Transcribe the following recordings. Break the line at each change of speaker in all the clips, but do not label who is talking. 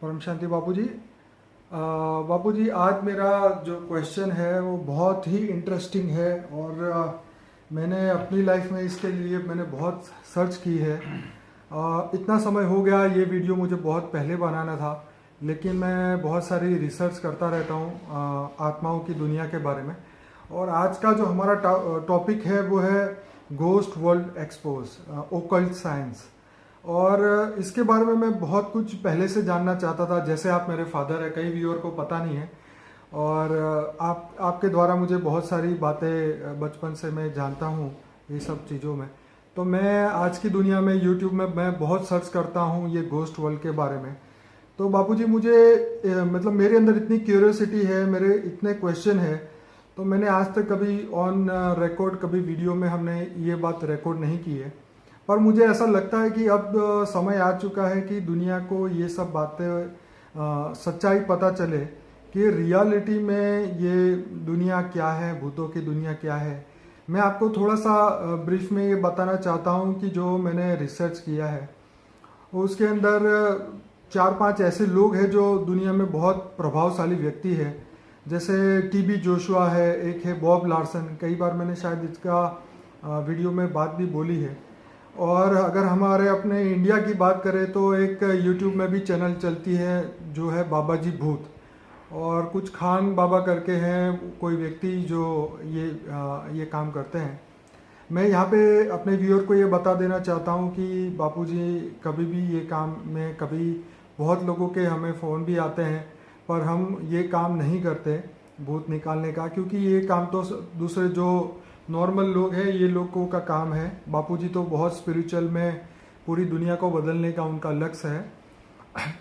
परम शांति बापूजी। बापूजी, आज मेरा जो क्वेश्चन है वो बहुत ही इंटरेस्टिंग है और मैंने अपनी लाइफ में इसके लिए मैंने बहुत सर्च की है। इतना समय हो गया, ये वीडियो मुझे बहुत पहले बनाना था, लेकिन मैं बहुत सारी रिसर्च करता रहता हूँ आत्माओं की दुनिया के बारे में। और आज का जो हमारा टॉपिक है वो है ghost world expose, occult science. और इसके बारे में मैं बहुत कुछ पहले से जानना चाहता था। जैसे आप मेरे फादर हैं, कई व्यूअर को पता नहीं है, और आपके द्वारा मुझे बहुत सारी बातें बचपन से मैं जानता हूँ ये सब चीज़ों में। तो मैं आज की दुनिया में यूट्यूब में मैं बहुत सर्च करता हूँ ये गोस्ट वर्ल्ड के बारे में। तो बापूजी, मुझे मतलब मेरे अंदर इतनी क्यूरियोसिटी है, मेरे इतने क्वेश्चन है, तो मैंने आज तक कभी ऑन रिकॉर्ड कभी वीडियो में हमने ये बात रिकॉर्ड नहीं की है। पर मुझे ऐसा लगता है कि अब समय आ चुका है कि दुनिया को ये सब बातें सच्चाई पता चले कि रियलिटी में ये दुनिया क्या है, भूतों की दुनिया क्या है। मैं आपको थोड़ा सा ब्रीफ में ये बताना चाहता हूँ कि जो मैंने रिसर्च किया है उसके अंदर 4-5 ऐसे लोग हैं जो दुनिया में बहुत प्रभावशाली व्यक्ति है। जैसे टीबी जोशुआ है, एक है बॉब लार्सन। कई बार मैंने शायद इसका वीडियो में बात भी बोली है। और अगर हमारे अपने इंडिया की बात करें तो एक यूट्यूब में भी चैनल चलती है जो है बाबा जी भूत, और कुछ खान बाबा करके हैं कोई व्यक्ति जो ये काम करते हैं। मैं यहाँ पे अपने व्यूअर को ये बता देना चाहता हूँ कि बापूजी कभी भी ये काम में, कभी बहुत लोगों के हमें फ़ोन भी आते हैं, पर हम ये काम नहीं करते भूत निकालने का, क्योंकि ये काम तो दूसरे जो नॉर्मल लोग हैं ये लोगों का काम है। बापूजी तो बहुत स्पिरिचुअल में पूरी दुनिया को बदलने का उनका लक्ष्य है।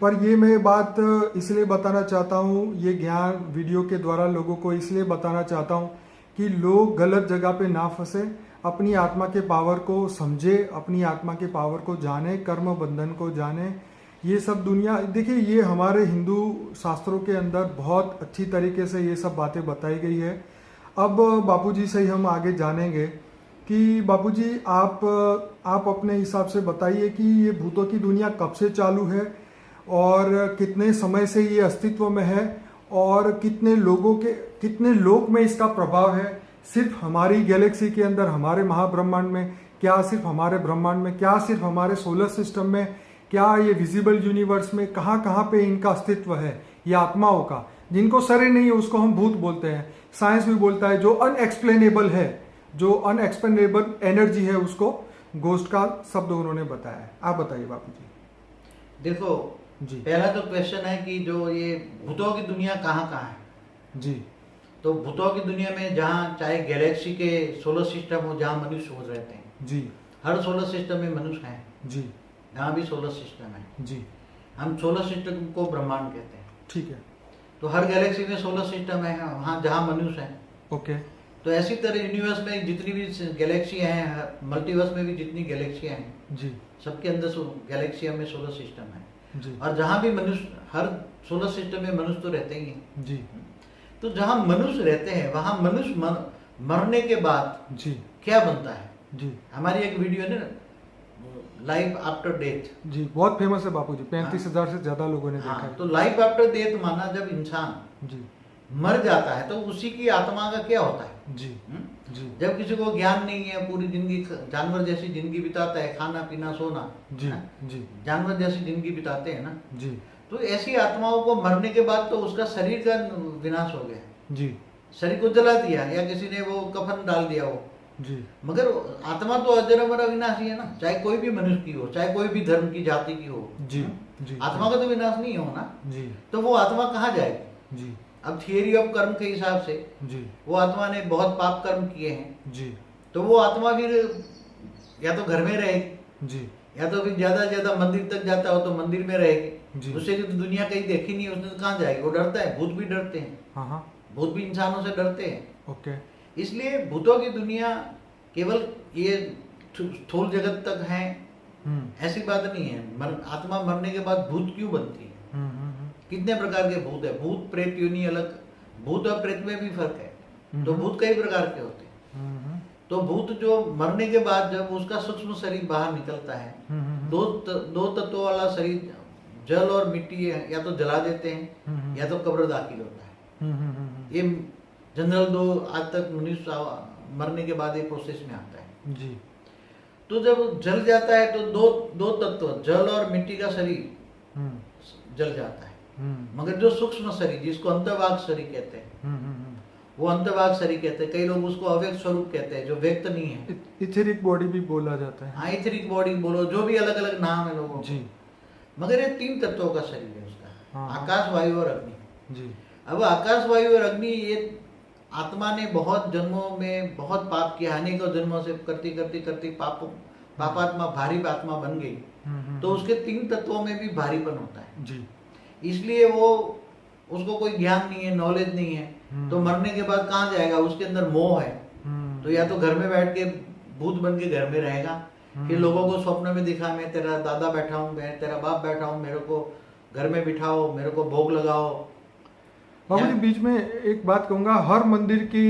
पर ये मैं बात इसलिए बताना चाहता हूँ, ये ज्ञान वीडियो के द्वारा लोगों को इसलिए बताना चाहता हूँ कि लोग गलत जगह पे ना फंसे, अपनी आत्मा के पावर को समझे, अपनी आत्मा के पावर को जाने, कर्म बंधन को जाने। ये सब दुनिया, देखिए, ये हमारे हिंदू शास्त्रों के अंदर बहुत अच्छी तरीके से ये सब बातें बताई गई है। अब बापूजी से ही हम आगे जानेंगे कि बापूजी आप अपने हिसाब से बताइए कि ये भूतों की दुनिया कब से चालू है और कितने समय से ये अस्तित्व में है, और कितने लोग में इसका प्रभाव है। सिर्फ हमारी गैलेक्सी के अंदर, हमारे महाब्रह्मांड में, क्या सिर्फ हमारे ब्रह्मांड में, क्या सिर्फ हमारे सोलर सिस्टम में, क्या ये विजिबल यूनिवर्स में, कहाँ कहाँ पे इनका अस्तित्व है ये आत्माओं का, जिनको सर ही नहीं है उसको हम भूत बोलते हैं। साइंस भी बोलता है जो अनएक्सप्लेनेबल है, जो अनएक्सप्लेनेबल एनर्जी है, उसको गोस्ट का शब्द उन्होंने बताया है। आप बताइए बापू जी।
देखो जी, पहला तो क्वेश्चन है कि जो ये भूतों की दुनिया कहाँ कहाँ है
जी।
तो भूतों की दुनिया में जहाँ चाहे गैलेक्सी के सोलर सिस्टम हो, जहाँ मनुष्य हो रहते हैं
जी,
हर सोलर सिस्टम में मनुष्य हैं
जी,
जहाँ भी सोलर सिस्टम है
जी।
हम सोलर सिस्टम को ब्रह्मांड कहते हैं।
ठीक है।
तो हर गैलेक्सी में सोलर सिस्टम है वहाँ जहाँ मनुष्य हैं।
ओके।
तो ऐसी तरह यूनिवर्स में जितनी भी गैलेक्सी हैं, मल्टीवर्स में भी जितनी गैलेक्सियाँ हैं
जी,
सबके अंदर गैलेक्सिया में सोलर सिस्टम है।
जी,
और जहाँ भी मनुष्य, हर सोलर सिस्टम में मनुष्य तो रहते ही हैं।
जी,
तो जहाँ मनुष्य रहते हैं वहाँ मनुष्य मरने के बाद
जी,
क्या बनता है।
जी,
हमारी एक वीडियो है ना, लाइफ आफ्टर डेथ।
जी, बहुत फेमस है बापूजी, 35,000 से ज्यादा लोगों ने देखा है।
तो लाइफ आफ्टर डेथ माना जब इंसान
जी,
मर जाता है तो उसी की आत्मा का क्या होता है।
जी, जी,
जब किसी को ज्ञान नहीं है, पूरी जिंदगी जानवर जैसी जिंदगी बिताता है, खाना पीना सोना,
जी, जी,
जानवर जैसी जिंदगी बिताते हैं ना,
जी,
तो ऐसी आत्माओं को मरने के बाद तो उसका शरीर का विनाश हो गया,
जी,
शरीर को जला दिया या किसी ने वो कफन डाल दिया हो,
जी,
मगर आत्मा तो अजर अमर अविनाशी है ना, चाहे कोई भी मनुष्य की हो, चाहे कोई भी धर्म की जाति की हो।
जी, जी,
आत्मा का तो विनाश नहीं हो ना।
जी,
तो वो आत्मा कहाँ जाएगी।
जी,
अब थियरी ऑफ कर्म के हिसाब से
जी,
वो आत्मा ने बहुत पाप कर्म किए हैं,
जी,
तो वो आत्मा फिर या तो घर में रहेगी,
जी,
या तो फिर ज्यादा से ज्यादा मंदिर तक जाता हो तो मंदिर में रहेगी।
जी।
उससे तो दुनिया कहीं देखी नहीं उसने, तो कहाँ जाएगी। वो डरता है, भूत भी डरते हैं,
हाँ, हाँ,
भूत भी इंसानों से डरते हैं।
ओके।
इसलिए भूतों की दुनिया केवल ये स्थूल जगत तक है ऐसी बात नहीं है। आत्मा मरने के बाद भूत क्यों बनती है, कितने प्रकार के भूत है। भूत प्रेत योनि अलग, भूत और प्रेत में भी फर्क है। तो भूत कई प्रकार के होते हैं। तो भूत जो मरने के बाद जब उसका सूक्ष्म शरीर बाहर निकलता है, दो तत्वों वाला शरीर जल और मिट्टी या तो जला देते हैं या तो कब्र दाखिल होता है। ये जनरल दो आज तक मनुष्य मरने के बाद ये प्रोसेस में आता है
जी।
तो जब जल जाता है तो दो तत्व जल और मिट्टी का शरीर जल जाता है। मगर जो सूक्ष्म शरीर जिसको अंतर्वाग शरीर कहते हैं वो अंतर्वाग शरीर कहते हैं। कई लोग उसको अव्यक्त स्वरूप कहते हैं जो व्यक्त नहीं है।
इथेरिक बॉडी भी बोला जाता है।
हाँ, इथेरिक बॉडी बोलो, जो भी अलग अलग नाम है लोगों
जी।
मगर ये 3 तत्वों का शरीर है उसका।
हाँ।
आकाश, वायु और अग्नि
जी।
अब आकाश, वायु और अग्नि ये आत्मा ने बहुत जन्मों में बहुत पाप किया, अनेकों जन्मों से करती करती करती पापात्मा भारी आत्मा बन गई। तो उसके 3 तत्वों में भी भारीपन होता है
जी।
इसलिए वो उसको कोई ज्ञान नहीं है, नॉलेज नहीं है, तो मरने के बाद कहाँ जाएगा? उसके अंदर मोह है। तो या तो घर में बैठ के भूत बन के घर में रहेगा, फिर लोगों को स्वप्न में दिखा मैं तेरा दादा बैठा हूँ, मैं तेरा बाप बैठा हूँ, मेरे को घर में बिठाओ, मेरे को भोग लगाओ।
बाबू जी बीच में एक बात कहूँगा, हर मंदिर की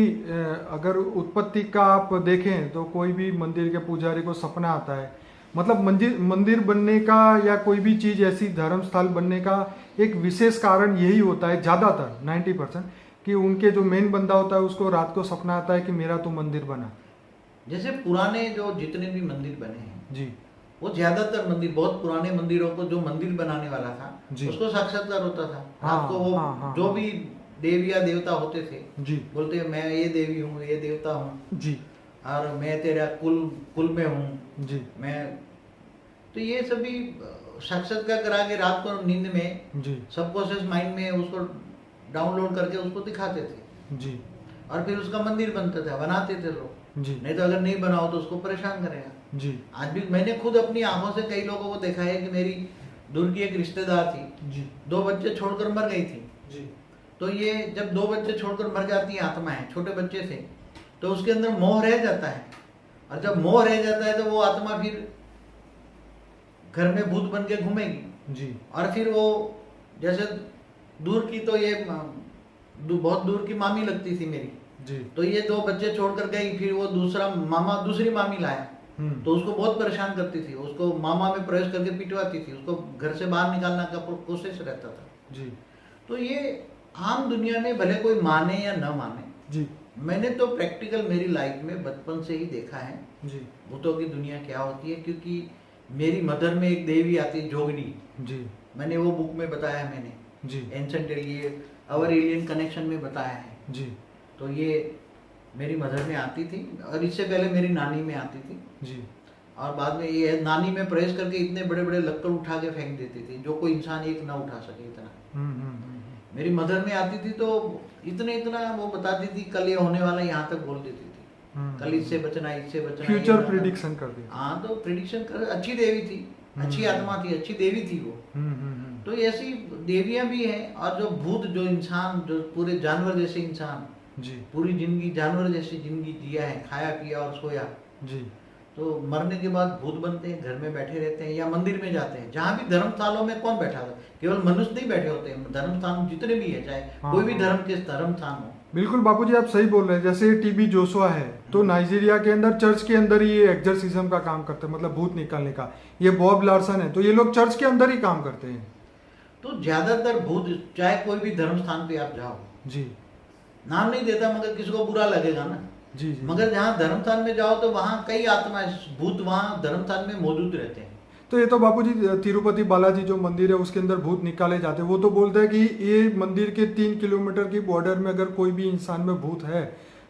अगर उत्पत्ति का आप देखें तो कोई भी मंदिर के पुजारी को सपना आता है, मतलब मंदिर बनने का या कोई भी चीज ऐसी धर्म स्थल बनने का एक विशेष कारण यही होता है ज़्यादातर 90% कि उनके जो मेन बंदा होता है उसको रात को सपना आता है कि मेरा तो मंदिर बना।
जैसे पुराने जो जितने भी मंदिर बने हैं
जी,
वो ज्यादातर मंदिर, बहुत पुराने मंदिरों को जो मंदिर बनाने वाला था उसको साक्षात्कार होता था।
हाँ,
रात को वो जो भी देवी या देवता होते थे
जी,
बोलते मैं ये देवी हूँ, ये देवता हूँ
जी,
और मैं तेरा कुल में हूँ
जी,
मैं। तो ये सभी साक्षात्कार करा के रात को नींद में
जी,
सबकॉन्शियस माइंड में उसको डाउनलोड करके उसको दिखाते थे
जी,
और फिर उसका मंदिर बनता था, बनाते थे लोग।
जी,
नहीं तो अगर नहीं बनाओ तो उसको परेशान करेगा।
जी,
आज भी मैंने खुद अपनी आंखों से कई लोगों को देखा है कि मेरी दूर की एक रिश्तेदार थी,
जी,
2 बच्चे छोड़कर मर गई थी।
जी,
तो ये जब 2 बच्चे छोड़कर मर जाती है आत्माएं, छोटे बच्चे थे, तो उसके अंदर मोह रह जाता है और जब मोह रह जाता है तो वो आत्मा फिर घर में भूत बन के घूमेगी।
जी,
और फिर वो जैसे दूर की तो ये बहुत दूर की मामी लगती थी मेरी,
जी,
तो ये 2 बच्चे छोड़कर गई, फिर वो दूसरी मामी लाया तो उसको बहुत परेशान करती थी, उसको मामा में प्रवेश करके पिटवाती थी, उसको घर से बाहर निकालने का कोशिश रहता था।
जी,
तो ये आम दुनिया में भले कोई माने या न माने,
जी,
मैंने तो प्रैक्टिकल मेरी लाइफ में बचपन से ही देखा है
जी,
भूतों की दुनिया क्या होती है। क्योंकि मेरी मदर में एक देवी आती है जोगनी,
जी,
मैंने वो बुक में बताया, मैंने
जी,
एंसेंट अवर एलियन कनेक्शन में बताया है।
जी,
तो ये मेरी मदर में आती थी और इससे पहले मेरी नानी में आती थी
जी,
और बाद में ये नानी में प्रवेश करके इतने बड़े बड़े लक्कड़ उठा के फेंक देती थी जो कोई इंसान एक ना उठा सके इतना। मेरी मदर में आती थी तो इतना वो बताती थी कल ये होने वाला, यहाँ तक बोल देती थी कल इससे बचना, इससे बचना,
फ्यूचर प्रिडिक्शन कर दिया।
हाँ, तो प्रिडिक्शन कर, अच्छी देवी थी, अच्छी आत्मा थी, अच्छी देवी थी वो। तो ऐसी देवियां भी हैं। और जो भूत, जो इंसान, जो पूरे जानवर जैसे इंसान
जी,
पूरी जिंदगी जानवर जैसी जिंदगी जिया है, खाया पिया और सोया,
जी,
तो मरने के बाद भूत बनते हैं, घर में बैठे रहते हैं या मंदिर में जाते हैं। जहाँ भी धर्मस्थानों में कौन बैठा था? केवल मनुष्य नहीं बैठे होते हैं, धर्मस्थान जितने भी है, चाहे कोई भी धर्म के धर्मस्थान हो।
बिल्कुल बापूजी आप सही बोल रहे हैं। जैसे टीबी जोशुआ है तो नाइजीरिया के अंदर चर्च के अंदर ही ये एक्सर्सिज्म का काम करते हैं, मतलब भूत निकालने का। ये बॉब लार्सन है तो ये लोग चर्च के अंदर ही काम करते हैं।
तो ज्यादातर भूत, चाहे कोई भी धर्म स्थान पे आप जाओ,
जी,
नाम नहीं देता मगर किसी को बुरा लगेगा ना।
जी, जी,
मगर जहाँ धर्म स्थान में जाओ तो वहाँ कई आत्मा भूत वहाँ धर्म स्थान में मौजूद रहते हैं।
तो ये तो बापूजी तिरुपति बालाजी जो मंदिर है उसके अंदर भूत निकाले जाते हैं। वो तो बोलते हैं कि ये मंदिर के 3 किलोमीटर की बॉर्डर में अगर कोई भी इंसान में भूत है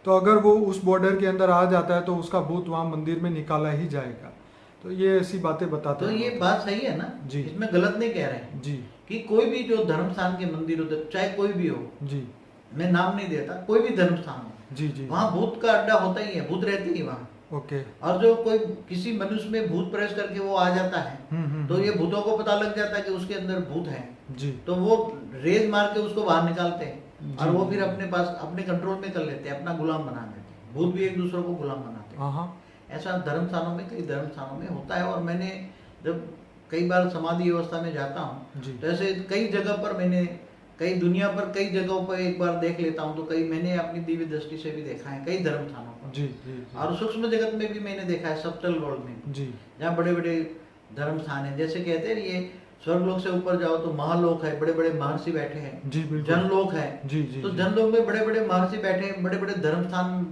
तो अगर वो उस बॉर्डर के अंदर आ जाता है तो उसका भूत वहाँ मंदिर में निकाला ही जाएगा। तो ये ऐसी बातें बताते
तो
हैं।
ये बात सही है ना
जी,
इसमें गलत नहीं कह रहे हैं
जी,
कि कोई भी जो धर्म स्थान के मंदिर होते, चाहे कोई भी हो,
जी,
मैं नाम नहीं देता, कोई भी धर्म स्थान हो,
जी, जी,
वहाँ भूत का अड्डा होता ही है, भूत रहते ही वहाँ।
ओके,
और जो कोई किसी मनुष्य में भूत प्रवेश करके वो आ जाता है तो ये भूतों को पता लग जाता है कि उसके अंदर भूत है,
जी,
तो वो रेज मार के उसको बाहर निकालते हैं और
जी,
वो फिर अपने पास अपने कंट्रोल में कर लेते हैं, अपना गुलाम बना देते हैं। भूत भी एक दूसरे को गुलाम बनाते हैं।
हाँ,
ऐसा धर्म स्थानों में, कई धर्म स्थानों में होता है। और मैंने जब कई बार समाधि अवस्था में जाता हूँ
जी,
तो ऐसे कई जगह पर मैंने, कई दुनिया पर कई जगहों पर एक बार देख लेता हूँ, तो कई मैंने अपनी दिव्य दृष्टि से भी देखा है कई धर्म स्थानों पर।
जी, जी, जी,
और सूक्ष्म जगत में भी मैंने देखा है, सब्टल वर्ल्ड में,
जी,
जहाँ बड़े बड़े धर्म स्थान है। जैसे कहते हैं ये स्वर्गलोक से ऊपर जाओ तो महालोक है, बड़े बड़े महर्षि बैठे हैं।
जी बिल्कुल।
जनलोक है।
जी जी
तो
जी।
जनलोक में बड़े बड़े महर्षि बैठे हैं, बड़े बड़े धर्म स्थान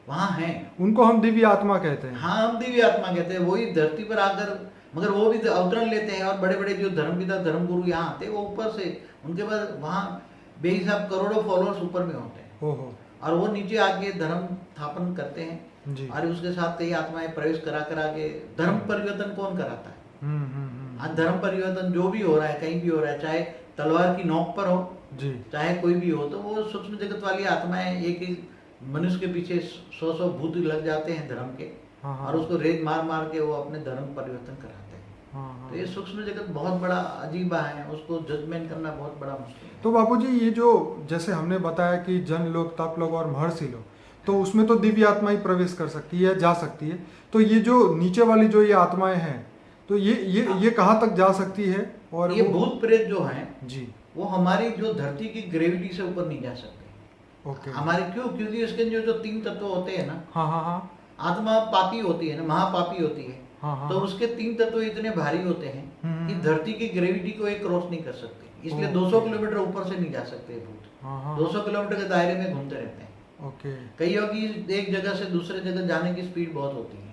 वहाँ हैं।
उनको हम दिव्य आत्मा कहते हैं।
हाँ, हम दिव्य आत्मा कहते हैं। वही धरती पर आकर, मगर वो भी अवतरण लेते हैं, और बड़े बड़े जो धर्मपिता धर्मगुरु यहाँ आते हैं वो ऊपर से, उनके पास वहाँ बेहिसाब करोड़ों फॉलोअर्स ऊपर में होते हैं।
ओहो।
और वो नीचे आके धर्म स्थापन करते हैं
जी।
और उसके साथ कई आत्माएं प्रवेश करा के धर्म परिवर्तन कौन कराता है? आज धर्म परिवर्तन जो भी हो रहा है, कहीं भी हो रहा है, चाहे तलवार की नोक पर हो
जी,
चाहे कोई भी हो, तो वो सूक्ष्म जगत वाली आत्माएं, एक ही मनुष्य के पीछे 100 भूत लग जाते हैं धर्म के।
हाँ, हाँ।
और उसको रेत मार मार के वो अपने धर्म परिवर्तन कराते हैं।
हाँ, हाँ।
तो ये सूक्ष्म जगत बहुत बड़ा अजीबा है, उसको जजमेंट करना बहुत बड़ा मुश्किल है।
तो बापूजी, ये जो जैसे हमने बताया कि जन लोग, तप लोग और महर्षि लोग, तो उसमें तो दिव्य आत्मा ही प्रवेश कर सकती है, जा सकती है। तो ये जो नीचे वाली जो ये आत्माएं हैं, तो ये कहाँ तक जा सकती है? और
ये भूत प्रेत जो हैं
जी,
वो हमारी जो धरती की ग्रेविटी से ऊपर नहीं जा सकते।
ओके।
हमारे क्योंकि इसके जो 3 तत्व होते हैं ना,
हाँ हाँ हाँ
आत्मा पापी होती है ना, महापापी होती है।
हाँ हाँ।
तो उसके 3 तत्व इतने भारी होते हैं कि धरती की ग्रेविटी को एक क्रॉस नहीं कर सकते, इसलिए 200 किलोमीटर ऊपर से नहीं जा सकते भूत।
हाँ हाँ।
200 किलोमीटर के दायरे में घूमते रहते हैं।
ओके।
कईयों की एक जगह से दूसरे जगह जाने की स्पीड बहुत होती है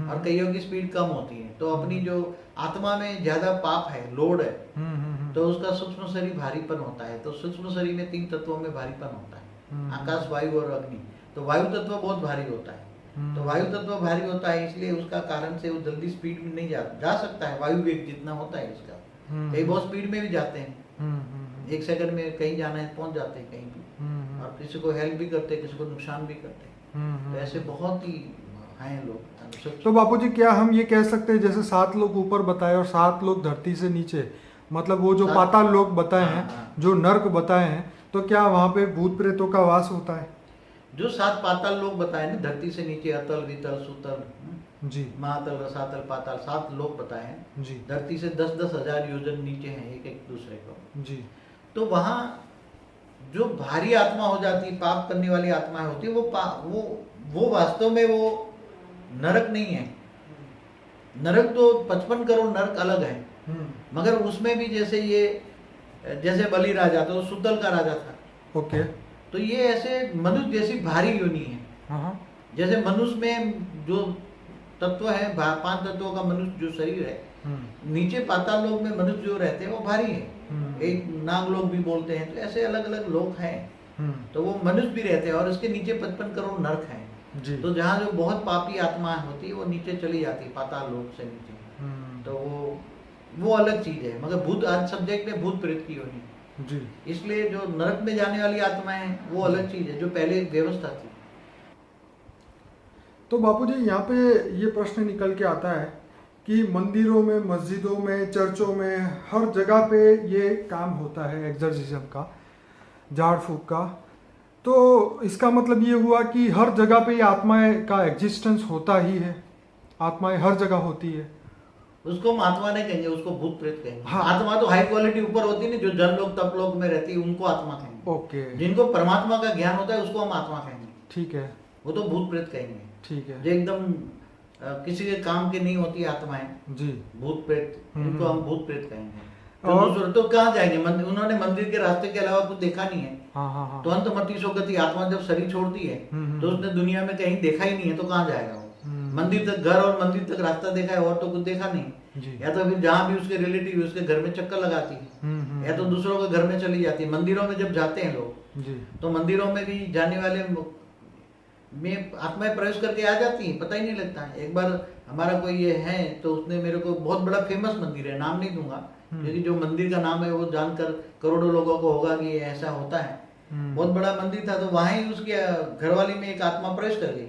और कईयों की स्पीड कम होती है। तो अपनी जो आत्मा में ज्यादा पाप है, लोड है, तो उसका सूक्ष्म शरीर भारीपन होता है। तो सूक्ष्म शरीर में 3 तत्वों में भारीपन होता है, आकाश, वायु और अग्नि। तो वायु तत्व बहुत भारी होता है। तो वायु तत्व भारी होता है, इसलिए उसका कारण से वो जल्दी स्पीड में नहीं जा सकता है। वायु वेग जितना होता है इसका, कई बहुत स्पीड में भी जाते हैं। 1 सेकंड में कहीं जाना है पहुंच जाते हैं कहीं भी, और किसी को हेल्प भी करते हैं, किसी को नुकसान भी करते हैं। तो ऐसे बहुत ही हैं लोग।
तो बापूजी, क्या हम ये कह सकते हैं जैसे 7 लोग ऊपर बताए और 7 लोग धरती से नीचे, मतलब वो जो पाताल लोग बताए हैं, जो नर्क बताए हैं, तो क्या वहाँ पे भूत प्रेतों का वास होता है?
जो 7 पाताल लोग बताए ना, धरती से नीचे अतल, वितल, सुतल,
जी,
महातल, रसातल, पाताल, 7 लोग बताए हैं।
जी,
धरती से 10-10 हजार योजन नीचे हैं एक एक दूसरे को।
जी।
तो वहाँ जो भारी आत्मा हो जाती है, पाप करने वाली आत्माएं होती है, वो वास्तव में वो नरक नहीं है। नरक तो 55 करोड़ नरक अलग है, मगर उसमें भी जैसे बलि राजा तो सुतल का राजा था।
ओके।
तो ये ऐसे मनुष्य जैसी भारी योनि है।
हाँ।
जैसे मनुष्य में जो तत्व है, 5 तत्वों का मनुष्य जो शरीर है, नीचे पाताल लोक में मनुष्य जो रहते हैं वो भारी है। एक नाग लोग भी बोलते हैं। तो ऐसे अलग अलग लोक हैं। तो वो मनुष्य भी रहते हैं और इसके नीचे 55 करोड़ नरक हैं। तो जहाँ जो बहुत पापी आत्मा होती है वो नीचे चली जाती है, पाताल लोक से नीचे। तो वो अलग चीज है। मगर भूत, आज सब्जेक्ट है भूत प्रेत की योनि जी, इसलिए जो नरक में जाने वाली आत्माएं हैं वो अलग चीज है, जो पहले व्यवस्था थी।
तो बापूजी, यहाँ पे ये प्रश्न निकल के आता है कि मंदिरों में, मस्जिदों में, चर्चों में, हर जगह पे ये काम होता है एग्जर्सिज्म का, झाड़ फूक का। तो इसका मतलब ये हुआ कि हर जगह पे ये आत्माएं का एग्जिस्टेंस होता ही है, आत्माएं हर जगह होती है।
उसको हम आत्मा नहीं कहेंगे, उसको भूत प्रेत कहेंगे।
हाँ।
आत्मा तो हाई क्वालिटी ऊपर होती है ना, जो जन लोग तप लोग में रहती है, उनको आत्मा कहेंगे।
ओके।
जिनको परमात्मा का ज्ञान होता है उसको हम आत्मा कहेंगे।
ठीक है।
वो तो भूत प्रेत कहेंगे।
ठीक है।
जो एकदम किसी के काम की नहीं होती आत्माएं जी, भूत प्रेत, इनको हम भूत प्रेत कहेंगे। तो कहाँ जाएंगे? उन्होंने मंदिर के रास्ते के अलावा कुछ देखा नहीं है।
हाँ।
तो अंतमति सोगति, आत्मा जब शरीर छोड़ती है तो उसने दुनिया में कहीं देखा ही नहीं है, तो कहाँ जाएगा वो? मंदिर तक, घर और मंदिर तक रास्ता देखा है और तो कुछ देखा नहीं। या तो फिर जहाँ भी उसके रिलेटिव उसके घर में चक्कर लगाती है, या तो दूसरों के घर में चली जाती है। मंदिरों में जब जाते हैं लोग तो मंदिरों में भी जाने वाले में आत्माएं प्रवेश करके आ जाती हैं, पता ही नहीं लगता है। एक बार हमारा कोई ये है तो उसने मेरे को, बहुत बड़ा फेमस मंदिर है, नाम नहीं दूंगा क्योंकि जो मंदिर का नाम है वो जानकर करोड़ों लोगों को होगा कि ऐसा होता है। बहुत बड़ा मंदिर था, तो वहां ही उसके घरवाली में एक आत्मा प्रवेश कर गई।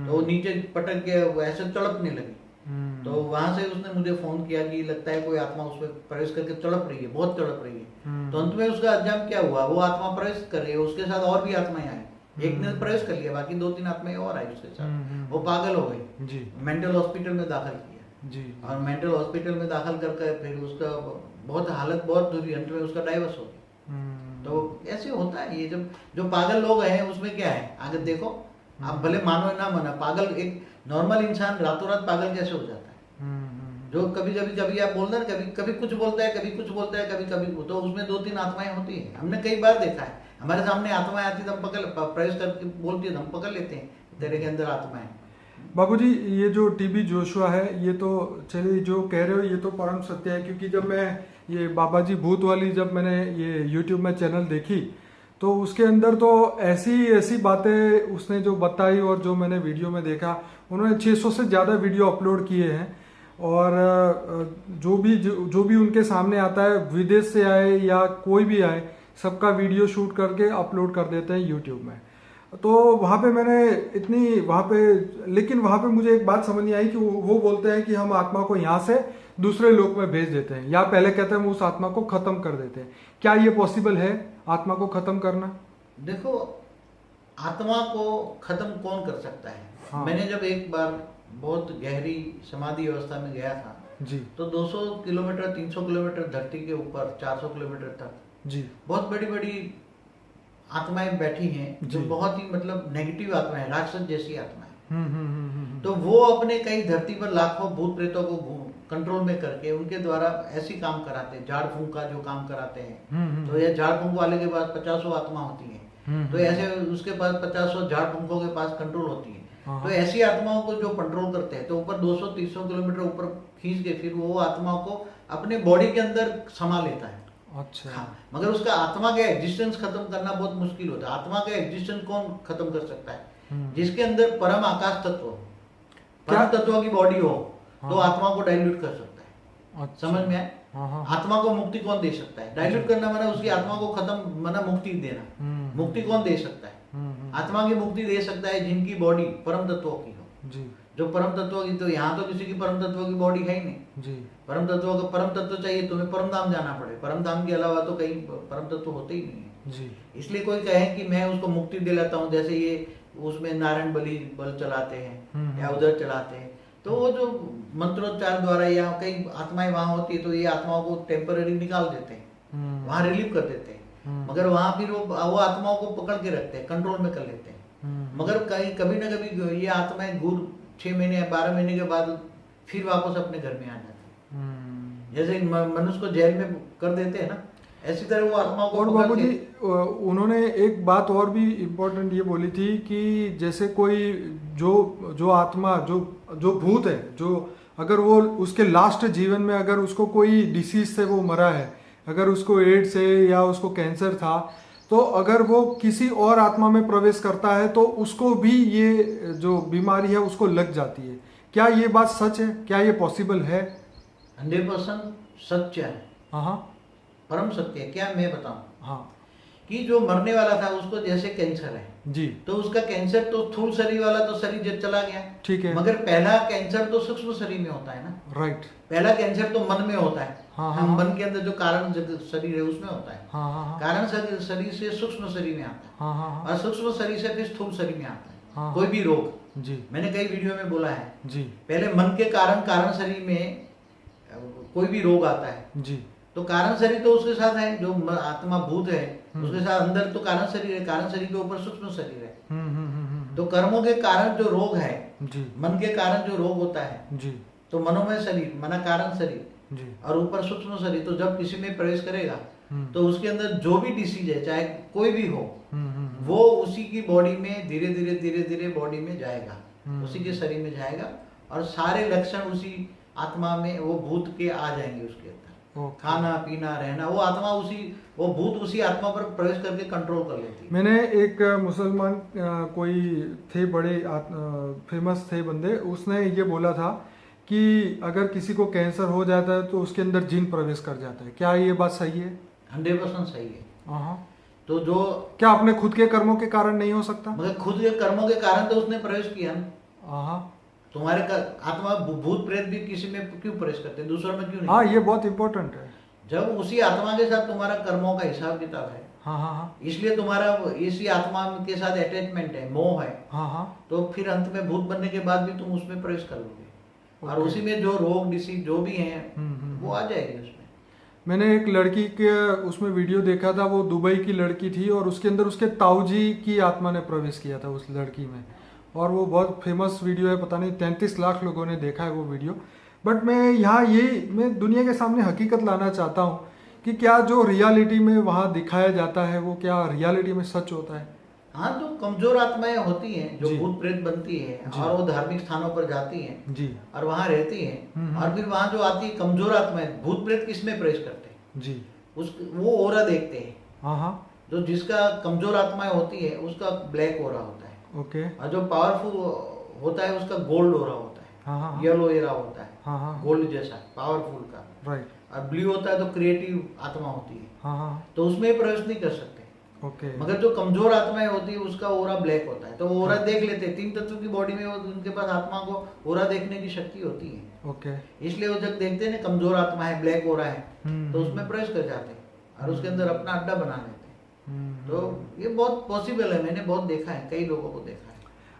तो वो नीचे पटक के ऐसे तड़पने लगी। तो वहां से उसने मुझे फोन किया कि लगता है कोई आत्मा उसमें प्रवेश करके तड़प रही है, बहुत तड़प रही है। तो अंत में उसका अंजाम क्या हुआ? वो आत्मा प्रवेश कर रही है, उसके साथ और भी आत्माएं आई। एक ने प्रवेश कर लिया, बाकी 2-3 आत्माएं और आई उसके साथ। वो पागल हो गई जी, मेंटल हॉस्पिटल में दाखिल किया जी। और मेंटल हॉस्पिटल में दाखिल करके फिर उसका बहुत हालत बहुत बुरी, अंत में उसका डाइवर्स हो गया। तो ऐसे होता है ये, जब जो पागल लोग हैं उसमें क्या है, आगे देखो, आप भले मानो ना मानो, पागल एक नॉर्मल इंसान रातों रात पागल कैसे हो जाता है? जो कभी कभी कभी आप बोल रहे हैं, कभी कभी कुछ बोलता है, कभी कुछ बोलता है, कभी कभी, तो उसमें 2-3 आत्माएं होती हैं। हमने कई बार देखा है, हमारे सामने आत्माएं आती तो हम प्रवेश करके बोलती है तो हम पकड़ लेते हैं, तेरे के अंदर आत्माएं।
बाबूजी, ये जो टीबी जोशुआ है, ये तो चलिए जो कह रहे हो ये तो परम सत्य है, क्योंकि जब मैं ये बाबा जी भूत वाली जब मैंने ये यूट्यूब में चैनल देखी तो उसके अंदर तो ऐसी ऐसी बातें उसने जो बताई, और जो मैंने वीडियो में देखा, उन्होंने 600 से ज़्यादा वीडियो अपलोड किए हैं। और जो भी उनके सामने आता है, विदेश से आए या कोई भी आए, सबका वीडियो शूट करके अपलोड कर देते हैं यूट्यूब में। तो वहाँ पे मैंने इतनी वहाँ पे, लेकिन वहाँ पे मुझे एक बात समझ नहीं आई कि वो बोलते हैं कि हम आत्मा को यहाँ से दूसरे लोक में भेज देते हैं, या पहले कहते हैं हम उस आत्मा को खत्म कर देते हैं। क्या ये पॉसिबल है, आत्मा को खत्म करना?
देखो, आत्मा को खत्म कौन कर सकता है?
हाँ।
मैंने जब एक बार बहुत गहरी समाधि अवस्था में गया था
जी
तो 200 किलोमीटर 300 किलोमीटर धरती के ऊपर 400 किलोमीटर तक
जी
बहुत बड़ी बड़ी आत्माएं बैठी हैं, जो
जी।
बहुत ही मतलब नेगेटिव आत्माएं, राक्षस जैसी आत्माएं।
तो
तो वो अपने कई धरती पर लाखों भूत प्रेतों को कंट्रोल में करके उनके द्वारा ऐसी काम कराते हैं, झाड़ फूंक का जो काम कराते हैं। तो ये झाड़ फूंक वाले के पास 50 आत्मा होती है, तो ऐसे उसके पास 50 झाड़ फूंकों के पास कंट्रोल होती है। तो ऐसी आत्माओं को जो कंट्रोल करते हैं, तो ऊपर 200-300 किलोमीटर ऊपर खींच के फिर वो आत्माओं को अपने बॉडी के अंदर समा लेता है।
अच्छा।
हाँ, मगर उसका आत्मा का एग्जिस्टेंस खत्म करना बहुत मुश्किल होता है। आत्मा का एग्जिस्टेंस कौन खत्म कर सकता है? जिसके अंदर परम आकाश तत्व, परम तत्व की बॉडी हो, तो आत्मा को डाइल्यूट कर सकता है।
अच्छा।
समझ में आए? आत्मा को मुक्ति कौन दे सकता है? डाइल्यूट करना माना उसकी आत्मा को खत्म, माना मुक्ति देना। मुक्ति कौन दे सकता है? आत्मा की मुक्ति दे सकता है जिनकी बॉडी परम तत्वों की हो
जी।
जो परम तत्व की, तो यहाँ तो किसी की परम तत्व की बॉडी है ही नहीं
जी।
परम तत्व का परम तत्व चाहिए, तुम्हें परम धाम जाना पड़े। परम धाम के अलावा तो कहीं परम तत्व होते ही नहीं है।
जी।
इसलिए कोई कहे कि मैं उसको मुक्ति दिलाता हूँ, जैसे ये उसमें नारायण बल चलाते हैं या उधर चलाते हैं, तो वो जो मंत्रोच्चार द्वारा या कई आत्माएं वहां होती है, तो ये आत्माओं को टेम्पररी निकाल देते हैं, वहां रिलीव कर देते हैं। मगर वहां फिर वो आत्माओं को पकड़ के रखते हैं, कंट्रोल में कर लेते हैं। मगर कहीं कभी ना कभी ये आत्माएं गुरु 6 महीने या 12 महीने के बाद फिर वापस अपने घर में आ जाती है। जैसे मनुष्य को जेल में कर देते हैं ना, ऐसी तरह वो आत्माओं को।
और बाबू जी, उन्होंने एक बात और भी इम्पोर्टेंट ये बोली थी कि जैसे कोई जो आत्मा जो भूत है, जो अगर वो उसके लास्ट जीवन में अगर उसको कोई डिसीज से वो मरा है, अगर उसको एड्स है या उसको कैंसर था, तो अगर वो किसी और आत्मा में प्रवेश करता है तो उसको भी ये जो बीमारी है उसको लग जाती है। क्या ये बात सच है? क्या ये पॉसिबल है?
100% सत्य है।
हाँ,
परम सत्य है। क्या मैं बताऊं?
हाँ
कि जो मरने वाला था उसको जैसे कैंसर है
जी,
तो उसका कैंसर तो स्थूल शरीर वाला तो शरीर जब चला गया,
ठीक है।
मगर पहला कैंसर तो सूक्ष्म शरीर में होता है ना।
राइट।
पहला कैंसर तो मन में होता है।
हाँ,
हम
हाँ,
मन के अंदर जो कारण शरीर है उसमें होता है।
हाँ, हाँ,
कारण शरीर से सूक्ष्म शरीर में आता है,
हाँ, हाँ,
और सूक्ष्म शरीर से फिर स्थूल शरीर में आता है।
हाँ,
कोई भी रोग,
जी
मैंने कई वीडियो में बोला है,
जी
पहले मन के कारण शरीर में कोई भी रोग आता है,
जी,
तो कारण शरीर तो उसके साथ है, जो आत्मा भूत है उसके साथ अंदर तो कारण शरीर है, कारण शरीर के ऊपर सूक्ष्म शरीर है। तो कर्मों के कारण जो रोग है,
जी
मन के कारण जो रोग होता है,
जी
तो मनोमय शरीर मना कारण शरीर
जी,
और ऊपर सूक्ष्म शरीर, तो जब किसी में प्रवेश करेगा तो उसके अंदर जो भी डिसीज है, चाहे कोई भी हो, वो उसी की बॉडी में धीरे धीरे बॉडी में जाएगा, उसी के शरीर में जाएगा, और सारे लक्षण उसी आत्मा में वो भूत के आ जाएंगे उसके अंदर। खाना पीना रहना, वो भूत उसी आत्मा पर प्रवेश करके कंट्रोल कर लेती है।
मैंने एक मुसलमान कोई थे, बड़े फेमस थे बंदे, उसने ये बोला था कि अगर किसी को कैंसर हो जाता है तो उसके अंदर जिन प्रवेश कर जाता है। क्या ये बात सही है?
100% सही है।
हाँ।
तो जो
क्या अपने खुद के कर्मों के कारण नहीं हो सकता?
मगर खुद के कर्मों के कारण तो उसने प्रवेश किया ना।
हाँ,
तुम्हारे आत्मा भूत प्रेत भी किसी में क्यों प्रवेश करते हैं, दूसरों में क्यों नहीं?
हाँ, ये बहुत इंपॉर्टेंट है।
जब उसी आत्मा के साथ तुम्हारा कर्मों का हिसाब किताब है,
हाँ हाँ हाँ,
इसलिए तुम्हारा इसी आत्मा के साथ अटैचमेंट है, मोह है,
हाँ हाँ,
तो फिर अंत में भूत बनने के बाद भी तुम उसमें प्रवेश कर लोगे, और उसी में जो रोग डिसीज जो भी है वो आ जाएगी उसमें।
मैंने एक लड़की के उसमें वीडियो देखा था, वो दुबई की लड़की थी और उसके अंदर उसके ताऊजी की आत्मा ने प्रवेश किया था उस लड़की में, और वो बहुत फेमस वीडियो है, पता नहीं 33 लाख लोगों ने देखा है वो वीडियो। बट मैं दुनिया के सामने हकीकत लाना चाहता हूँ कि क्या जो रियलिटी में वहाँ दिखाया जाता है वो क्या रियलिटी में सच होता है?
हाँ, तो कमजोर आत्माएं होती हैं जो
जी।
भूत प्रेत बनती है
जी।
और वो धार्मिक स्थानों पर जाती हैं
जी।
और वहाँ रहती हैं, और फिर वहाँ जो आती है कमजोर आत्माएं, भूत प्रेत किसमें प्रवेश करते हैं?
जी।
वो ओरा देखते हैं।
हाँ हाँ।
जो जिसका कमजोर आत्माएं होती है उसका ब्लैक ओरा होता है,
ओके।
और जो पावरफुल होता है उसका गोल्ड ओरा होता है।
हाँ हाँ।
येलो एरा होता है,
हाँ हाँ।
गोल्ड जैसा पावरफुल का।
राइट।
और ब्लू होता है तो क्रिएटिव आत्मा होती है,
हाँ हाँ।
तो उसमें प्रवेश नहीं कर सकते।
ओके।
मगर जो कमजोर आत्माएं होती है उसका ओरा ब्लैक होता है, तो वो ओरा देख लेते हैं। 3 तत्व की बॉडी में वो उनके पास आत्मा को ओरा देखने की शक्ति होती है।
ओके।
इसलिए वो जब देखते हैं ना कमजोर आत्मा है, ब्लैक ओरा है, तो उसमें प्रवेश कर जाते हैं और उसके अंदर अपना अड्डा बना लेते हैं। तो ये बहुत पॉसिबल है, मैंने बहुत देखा है, कई लोगों को देखा है।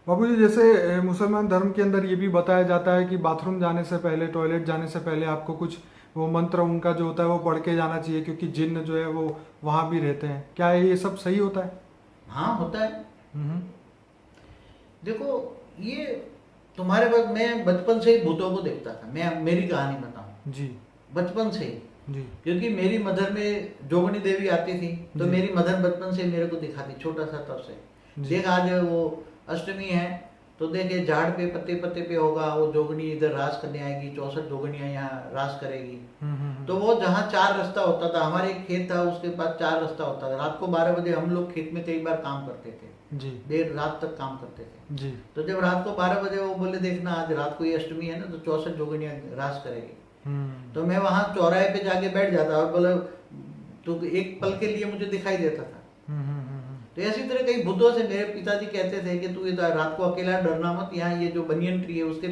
बाबूजी, जैसे मुसलमान धर्म के अंदर ये भी बताया जाता है कि बाथरूम जाने से पहले, टॉयलेट जाने से पहले आपको कुछ वो मंत्र उनका जो होता है वो पढ़ के जाना चाहिए, क्योंकि जिन्न जो है वो वहाँ भी रहते हैं। क्या ये सब सही होता है?
हाँ, होता है। देखो, ये तुम्हारे पास, मैं बचपन से ही भूतों को देखता था। मैं मेरी कहानी बताऊं
जी।
बचपन से ही,
जी।
क्योंकि मेरी मदर में जोगनी देवी आती थी, तो
जी।
मेरी मदर बचपन से मेरे को दिखाती, छोटा सा तब से।
जी।
देख, आज वो अष्टमी है तो देखे झाड़ पे पत्ते पत्ते पे होगा, वो जोगनी इधर रास करने आएगी, 64 जोगनियां यहाँ रास करेगी। तो वो जहाँ 4 रास्ता होता था, हमारे एक खेत था उसके पास 4 रास्ता होता था। रात को 12 बजे हम लोग खेत में कई बार काम करते थे,
जी।
देर रात तक काम करते थे।
जी।
तो जब रात को 12 बजे वो बोले, देखना आज रात को ये अष्टमी है ना, तो 64 जोगनियां रास करेगी। तो मैं वहां चौराहे पे जाके बैठ जाता और बोले, तो एक पल के लिए मुझे दिखाई देता था। तो इसी तरह कई भूतों से मेरे पिताजी कहते थे कि तू ये रात को अकेला डरना मत, यहाँ ये जो बनियन ट्री है उसके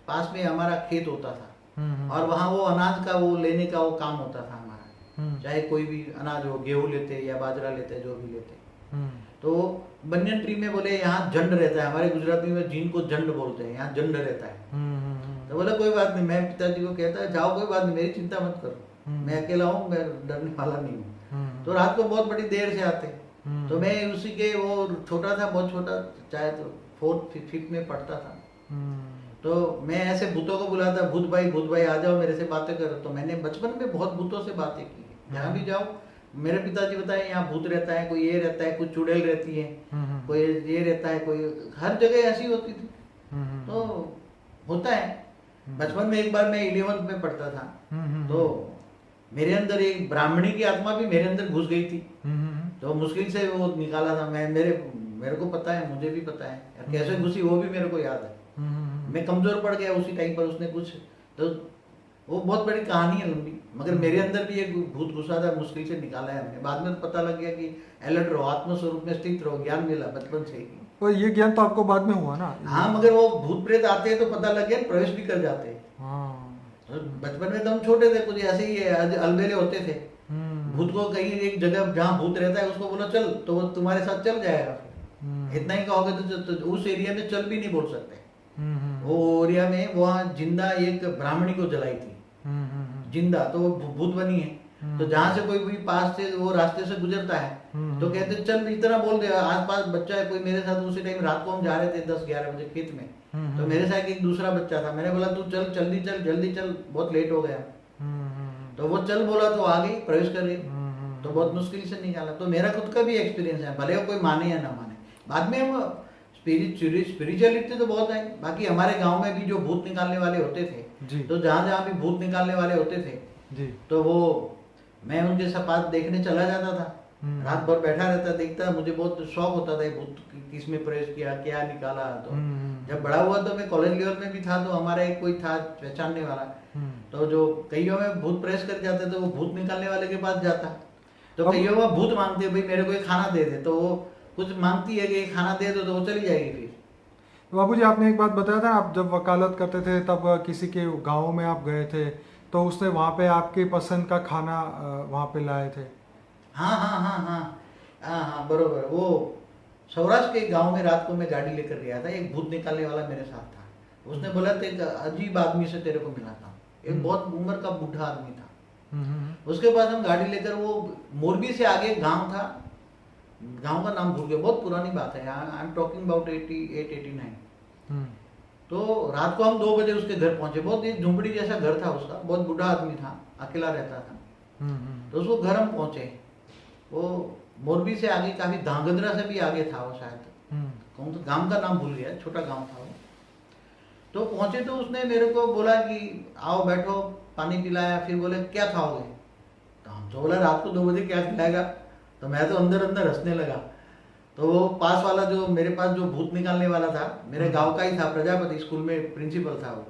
पास में हमारा खेत होता था, और वहाँ वो अनाज का वो लेने का वो काम होता था हमारा। चाहे कोई भी अनाज हो, गेहूं लेते या बाजरा लेते, जो भी लेते। तो बनियन ट्री में बोले यहाँ जंड रहता है, हमारे गुजराती में जीन को जंड बोलते हैं, यहाँ जंड रहता है। तो बोला कोई बात नहीं, मैं पिताजी को कहता है जाओ कोई बात नहीं, मेरी चिंता मत करो, मैं अकेला हूँ, मैं डरने वाला नहीं हूँ। तो रात को बहुत बड़ी देर से आते, तो मैं उसी के, वो छोटा था, बहुत छोटा, चाहे तो 4th 5th में पढ़ता था। तो मैं ऐसे भूतों को बुलाता, भूत भाई आ जाओ, मेरे से बातें करो। तो मैंने बचपन में बहुत भूतों से बातें की है। जहाँ भी जाओ मेरे पिताजी बताए यहाँ भूत रहता है, कोई ये रहता है, कोई चुड़ैल रहती है, कोई ये रहता है, कोई हर जगह ऐसी होती थी। तो होता है। बचपन में एक बार मैं 11th में पढ़ता था, तो मेरे अंदर एक ब्राह्मणी की आत्मा भी मेरे अंदर घुस गई थी। तो मुश्किल से वो निकाला था। मेरे को पता है, मुझे भी पता है कैसे घुसी, वो भी मेरे को याद है। मैं कमजोर पड़ गया उसी टाइम पर, उसने कुछ, तो वो बहुत बड़ी कहानी है लंबी, मगर मेरे अंदर भी एक भूत घुसा था, मुश्किल से निकाला है हमने। बाद में पता लग गया कि अलर्ट रहो, आत्मस्वरूप में स्थित रहो, ज्ञान मिला बचपन से ही।
तो ये ज्ञान तो आपको बाद में हुआ ना?
हाँ, मगर वो भूत प्रेत आते हैं तो पता लग गया, प्रवेश भी कर जाते हैं। बचपन में तो हम छोटे थे, कुछ ऐसे ही अलबेले होते थे। भूत को कहीं एक जगह जहाँ भूत रहता है उसको बोलो चल, तो वो तुम्हारे साथ चल जाएगा। इतना ही कहोगे तो उस एरिया में चल भी नहीं बोल सकते। वो एरिया में वहाँ जिंदा एक ब्राह्मणी को जलाई थी, जिंदा, तो वो भूत बनी है। तो जहाँ से कोई भी पास से वो रास्ते से गुजरता है तो कहते चल, इतना बोल दे, आस पास बच्चा है कोई मेरे साथ। उसी टाइम रात को हम जा रहे थे 10-11 बजे खेत में, तो मेरे साथ एक दूसरा बच्चा था। मैंने बोला तू चल, जल्दी चल, बहुत लेट हो गया। तो वो चल बोला तो आ गई, प्रवेश कर गई। तो बहुत मुश्किल से निकाला। तो मेरा खुद का भी एक्सपीरियंस है, भले वो कोई माने या ना माने। बाद में हम स्पिरिचुअलिटी तो बहुत है। बाकी हमारे गांव में भी जो भूत निकालने वाले होते थे, तो जहाँ जहाँ भी भूत निकालने वाले होते थे, तो वो मैं उनके साथ देखने चला जाता था। रात भर बैठा रहता, देखता, मुझे बहुत शौक होता था भूत किसमें प्रवेश किया, क्या निकाला। तो जब बड़ा हुआ तो मैं कॉलेज लेवल में भी था, तो हमारा एक कोई था पहचानने वाला, तो जो कईयों में भूत प्रवेश कर जाते तो वो भूत निकालने वाले के पास जाता। तो कईयों में भूत मांगते, भाई मेरे को एक खाना दे दे, तो वो कुछ मांगती है कि खाना दे दो, तो वो चली जाएगी। फिर
बाबूजी, आपने एक बात बताया था, आप जब वकालत करते थे तब किसी के गांव में आप गए थे, तो उसने वहाँ पे आपके पसंद का खाना वहाँ पे लाए थे।
हाँ, बरोबर। वो सौराष्ट्र के गांव में रात को मैं गाड़ी लेकर गया था, एक भूत निकालने वाला मेरे साथ था। उसने बोला था एक अजीब आदमी से तेरे को मिला था, एक बहुत उम्र का बूढ़ा आदमी था। उसके बाद हम गाड़ी लेकर, वो मोरबी से आगे गांव था, गांव का नाम भूल गया, बहुत पुरानी बात है, आई एम टॉकिंग अबाउट 88-89। तो रात को हम 2 बजे उसके घर पहुंचे। बहुत ही झुंपड़ी जैसा घर था उसका, बहुत बूढ़ा आदमी था, अकेला रहता था। तो उसको घर हम पहुंचे, वो मोरबी से आगे, काफी धांगध्रा से भी आगे था वो शायद, कौन तो गांव का नाम भूल गया, छोटा गांव था वो। तो पहुंचे तो उसने मेरे को बोला कि आओ बैठो, पानी पिलाया, फिर बोले क्या खाओगे? तो हम तो बोला रात को 2 बजे क्या खिलाएगा? तो मैं तो अंदर अंदर हंसने लगा। तो वो पास वाला जो मेरे पास जो भूत निकालने वाला था, मेरे गांव का ही था, प्रजापति स्कूल में प्रिंसिपल था वो,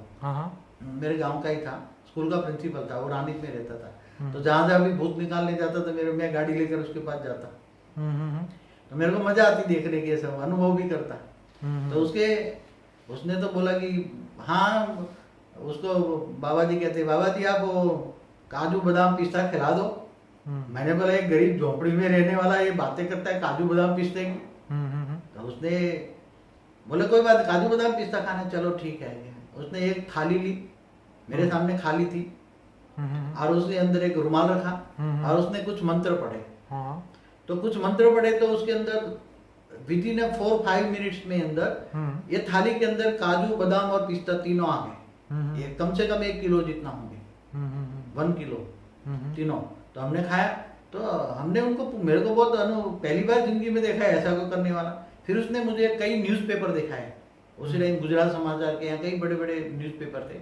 मेरे गांव का ही था, स्कूल का प्रिंसिपल था, वो रानीप में रहता था। तो जहां जहां भी भूत निकालने जाता तो मैं गाड़ी लेकर उसके पास जाता। तो मेरे को मजा आती देखने की, सब अनुभव भी करता। तो उसने तो बोला कि हाँ, उसको बाबा जी कहते, बाबा जी आप वो काजू बादाम पिस्ता खिला दो। मैंने बोला एक गरीब झोपड़ी में रहने वाला ये बातें करता है काजू बादाम पिस्ते की? तो उसने बोले कोई बात, काजू बादाम पिस्ता खाना, चलो ठीक है। उसने एक थाली ली, मेरे सामने खाली थी, और उसके अंदर एक रुमाल रखा, और उसने कुछ मंत्र पढ़े। तो कुछ मंत्र पढ़े तो उसके अंदर विद इन 4-5 मिनट्स में अंदर ये थाली के अंदर काजू बादाम और पिस्ता तीनों आ गए। ये कम से कम 1 किलो जितना होंगे, 1 किलो तीनों। तो हमने खाया, तो हमने उनको, मेरे को बहुत पहली बार जिंदगी में देखा है ऐसा कोई करने वाला। फिर उसने मुझे कई न्यूज़पेपर दिखाए, उसी टाइम गुजरात समाचार के, यहाँ कई बड़े बड़े न्यूज़पेपर थे।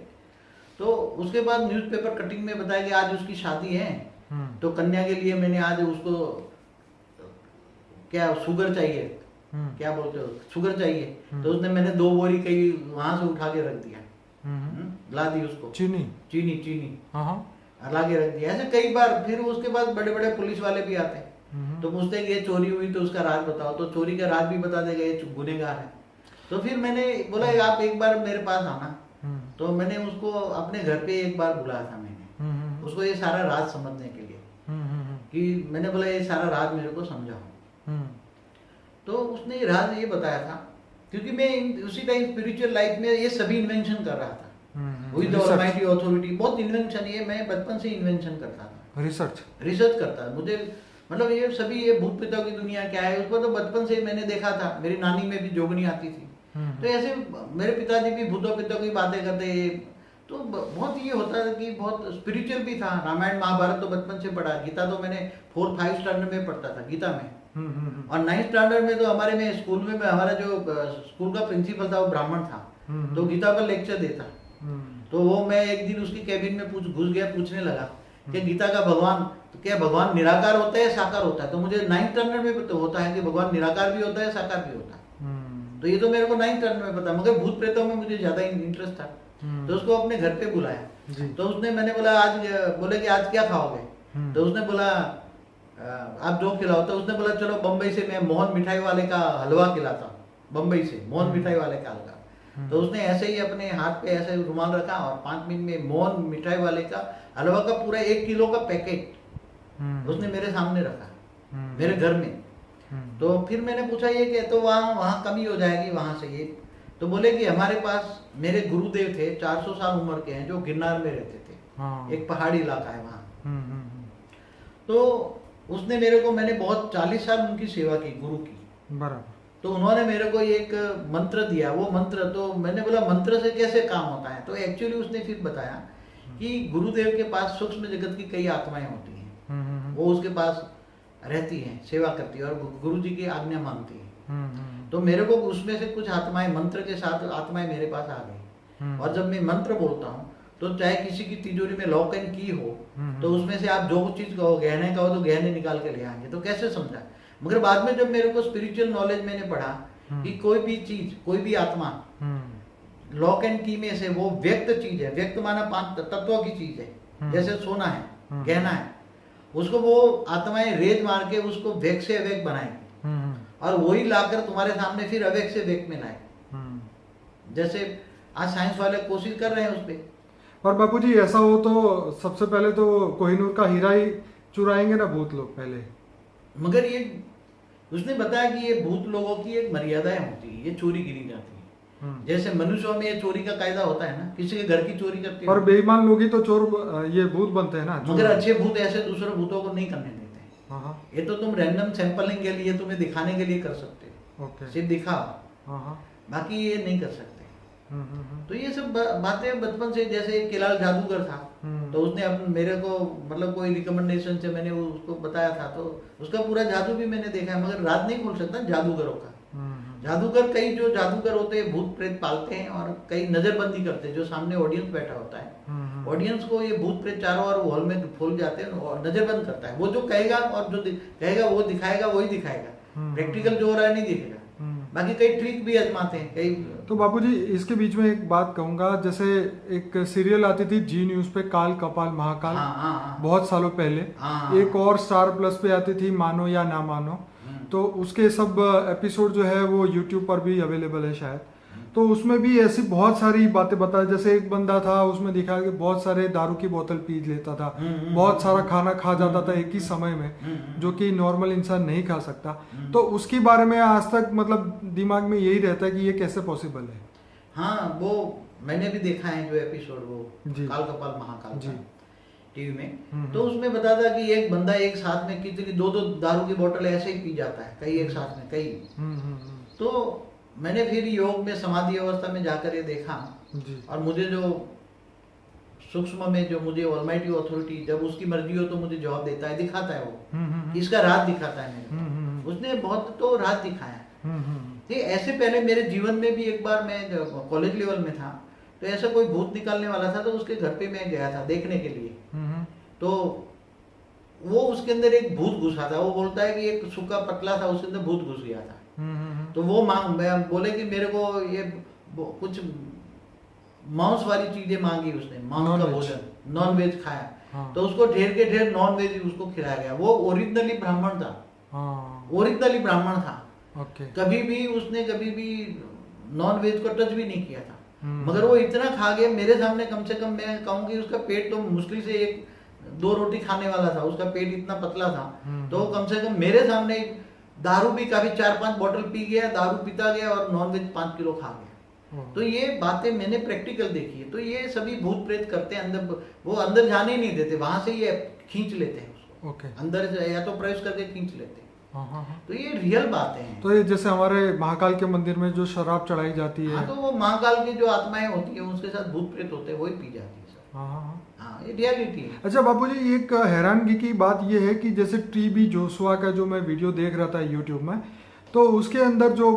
तो उसके बाद न्यूज़पेपर कटिंग में बताया कि आज उसकी शादी है, तो कन्या के लिए मैंने आज उसको क्या शुगर चाहिए, क्या बोलते हो, शुगर चाहिए। तो उसने, मैंने 2 बोरी कई वहां से उठा के रख दिया, ला दी उसको, चीनी ला के रख दिया। ऐसे कई बार। फिर उसके बाद बड़े बड़े पुलिस वाले भी आते हैं, तो पूछते हैं कि ये चोरी हुई तो उसका राज बताओ, तो चोरी का राज भी बता देगा, ये गुनहगार है। तो फिर मैंने बोला आप एक बार मेरे पास आना। तो मैंने उसको अपने घर पे एक बार बुलाया था मैंने, उसको ये सारा राज समझने के लिए, कि मैंने बोला ये सारा राज मेरे को समझाओ। तो उसने ये राज ये बताया था, क्योंकि मैं उसी टाइम स्पिरिचुअल लाइफ में ये सभी इन्वेंशन कर रहा था, विद ऑलमाइटी अथॉरिटी। बहुत इन्वेंशन, ये मैं बचपन से इन्वेंशन करता था, रिसर्च करता। मुझे मतलब ये सभी, ये भूत प्रेतों की दुनिया क्या है, उसको तो बचपन से मैंने देखा था। मेरी नानी में भी जोगनी आती थी, तो ऐसे मेरे पिताजी भी भूतों प्रेतों की बातें करते। तो बहुत ये होता है कि बहुत स्पिरिचुअल भी था। रामायण महाभारत तो बचपन से पढ़ा, गीता तो मैंने 4-5 स्टैंडर्ड में पढ़ता था गीता में, और 9th स्टैंडर्ड में तो हमारे में स्कूल में हमारा जो स्कूल का प्रिंसिपल था वो ब्राह्मण था, तो गीता पर लेक्चर देता। तो वो मैं एक दिन उसकी कैबिन में घुस गया, पूछने लगा कि गीता का भगवान, तो क्या भगवान निराकार होता है साकार होता है? तो मुझे 9th स्टैंडर्ड में तो होता है कि भगवान निराकार भी होता है साकार भी होता है, तो ये तो मेरे को 9th स्टैंडर्ड में पता, मगर भूत प्रेतों में मुझे ज्यादा इंटरेस्ट था। तो उसको अपने घर पे बुलाया, तो उसने, मैंने बोला आज, बोले कि आज क्या खाओगे? तो उसने बोला आप जो खिलाओ। तो उसने बोला चलो बम्बई से मैं मोहन मिठाई वाले का हलवा खिलाता हूँ, बम्बई से मोहन मिठाई वाले का हलवा। तो उसने ऐसे ही अपने हाथ पे ऐसे रुमाल रखा, और 5 मिनट में मोहन मिठाई वाले का हलवा का पूरा 1 किलो का पैकेट उसने मेरे सामने रखा, मेरे घर में। तो फिर मैंने पूछा ये क्या? तो वहाँ कमी हो जाएगी वहां से ये। तो बोले कि हमारे पास मेरे गुरुदेव थे, 400 साल उम्र के हैं, जो गिरनार में रहते थे, एक पहाड़ी इलाका है वहाँ। तो उसने मेरे को, मैंने बहुत 40 साल उनकी सेवा की, गुरु की, बराबर। तो उन्होंने मेरे को एक मंत्र दिया। वो मंत्र, तो मैंने बोला मंत्र से कैसे काम होता है? तो एक्चुअली उसने फिर बताया कि गुरुदेव के पास सूक्ष्म जगत की कई आत्माएं होती हैं, वो उसके पास रहती हैं, सेवा करती है, और गुरु जी की आज्ञा मानती है। तो मेरे को उसमें से कुछ आत्माएं, मंत्र के साथ आत्माएं मेरे पास आ गई, और जब मैं मंत्र बोलता हूँ तो चाहे किसी की तिजोरी में लॉक एंड की हो, तो उसमें से आप जो चीज कहो, गहने कहो तो गहने निकाल के ले आएंगे। तो कैसे समझा? मगर बाद में जब मेरे को स्पिरिचुअल नॉलेज मैंने पढ़ा कि कोई भी चीज, कोई भी आत्मा लॉक एंड की में से, वो व्यक्त चीज है, व्यक्त माना 5 तत्वों की चीज है, जैसे सोना है, गहना है, उसको वो आत्माएं रेज मार के उसको व्यक्त से अव्यक्त बनाएंगे, और वही लाकर तुम्हारे सामने फिर अव्यक्त से व्यक्त में लाए। जैसे आज साइंस वाले कोशिश कर रहे हैं उस पर।
और बापूजी ऐसा हो तो सबसे पहले तो कोहिनूर का हीरा ही चुराएंगे ना भूत लोग पहले।
मगर ये उसने बताया कि ये भूत लोगों की एक मर्यादाएं होती है, ये चोरी गिनी जाती है। जैसे मनुष्यों में ये चोरी का कायदा होता है ना, किसी के घर की चोरी करते हैं,
और बेईमान लोग ही तो चोर, ये भूत बनते हैं ना।
मगर अच्छे भूत ऐसे दूसरे भूतों को नहीं करने देते हैं। ये तो तुम रैंडम सैंपलिंग के लिए, तुम्हें दिखाने के लिए कर सकते हो, सिर्फ दिखाओ, बाकी ये नहीं कर सकते। तो ये सब बातें बचपन से, जैसे एक केलाल जादूगर था, तो उसने मेरे को मतलब कोई रिकमेंडेशन से मैंने उसको बताया था, तो उसका पूरा जादू भी मैंने देखा है, मगर राज नहीं खोल सकता जादूगरों का। जादूगर, कई जो जादूगर होते हैं भूत प्रेत पालते हैं, और कई नजरबंदी करते हैं, जो सामने ऑडियंस बैठा होता है, ऑडियंस को ये भूत प्रेत चारों ओर हॉल में फूल जाते हैं और नजरबंद करता है। वो जो कहेगा और जो कहेगा वो दिखाएगा, वही दिखाएगा, प्रैक्टिकल जो हो रहा है नहीं दिखेगा। बाकी कई ट्रिक भी आजमाते हैं कई।
तो बापूजी इसके बीच में एक बात कहूंगा, जैसे एक सीरियल आती थी जी न्यूज पे, काल कपाल महाकाल, बहुत सालों पहले। एक और स्टार प्लस पे आती थी मानो या ना मानो, तो उसके सब एपिसोड जो है वो यूट्यूब पर भी अवेलेबल है शायद। तो उसमें भी ऐसी बहुत सारी बातें बताई, जैसे एक बंदा था उसमें दिखा कि बहुत सारे दारू की बोतल पी लेता था, बहुत सारा खाना खा जाता था एक ही समय में, जो कि नॉर्मल इंसान नहीं खा सकता। तो उसके बारे में आज तक मतलब दिमाग में यही रहता है कि ये कैसे पॉसिबल है।
हाँ, वो मैंने भी देखा है जो एपिसोड, वो काल कपाल महाकाल जी टीवी में। तो उसमें बता था कि एक बंदा एक साथ में कितनी दो दारू की बोतल ऐसे ही पी जाता है, कई एक साथ में कई। तो मैंने फिर योग में समाधि अवस्था में जाकर ये देखा, और मुझे जो सूक्ष्म में जो मुझे ऑलमाइटी अथॉरिटी जब उसकी मर्जी हो तो मुझे जवाब देता है, दिखाता है, वो इसका राज दिखाता है मेरे। उसने बहुत तो राज दिखाया। ठीक, ऐसे पहले मेरे जीवन में भी एक बार मैं कॉलेज लेवल में था, तो ऐसा कोई भूत निकालने वाला था, तो उसके घर पे मैं गया था देखने के लिए। तो वो उसके अंदर एक भूत घुसा था, वो बोलता है कि एक सूखा पतला था, उसके अंदर भूत घुस गया था। तो वो बोले कि मेरे को ये कुछ मांस वाली चीजें मांगी उसने, मांस का भोजन, नॉन वेज खाया। तो उसको ढेर के ढेर नॉन वेज उसको खिलाया गया। वो ओरिजिनली ब्राह्मण था, ओरिजिनली ब्राह्मण था। कभी भी नॉन वेज को टच भी नहीं किया था, मगर वो इतना खा गया मेरे सामने। कम से कम मैं कहूँ कि उसका पेट तो मुश्किल से 1-2 रोटी खाने वाला था, उसका पेट इतना पतला था। तो कम से कम मेरे सामने दारू भी काफी 4-5 बोतल पी गया, दारू पीता गया, और नॉनवेज 5 किलो खा गया। तो ये बातें मैंने प्रैक्टिकल देखी है। तो ये सभी भूत प्रेत करते हैं, अंदर वो अंदर जाने ही नहीं देते, वहां से ये खींच लेते हैं उसको। अंदर या तो प्रवेश करके खींच लेते हैं। तो ये रियल बातें हैं।
तो ये जैसे हमारे महाकाल के मंदिर में जो शराब चढ़ाई जाती है,
तो वो महाकाल की जो आत्माएं होती है उसके साथ भूत प्रेत होते हैं, वही पी जाती है। ये रियलिटी है।
अच्छा बापूजी, एक हैरानगी की बात ये है कि जैसे टीबी जोशुआ का जो मैं वीडियो देख रहा था यूट्यूब में, तो उसके अंदर जो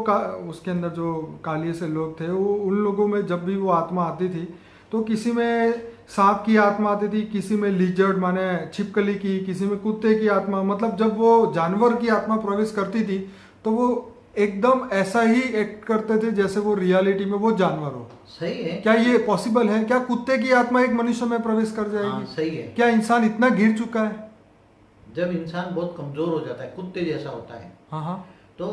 कालिए से लोग थे, वो उन लोगों में जब भी वो आत्मा आती थी, तो किसी में सांप की आत्मा आती थी, किसी में लिजर्ड माने छिपकली की, किसी में कुत्ते की आत्मा। मतलब जब वो जानवर की आत्मा प्रवेश करती थी तो वो एकदम ऐसा ही एक्ट करते थे जैसे वो रियलिटी में वो जानवर हो।
सही है।
क्या ये पॉसिबल है? क्या कुत्ते की आत्मा एक मनुष्य में प्रवेश कर जाएगी?
सही है।
क्या इंसान इतना गिर चुका है?
जब इंसान बहुत कमजोर हो जाता है, कुत्ते जैसा होता है, तो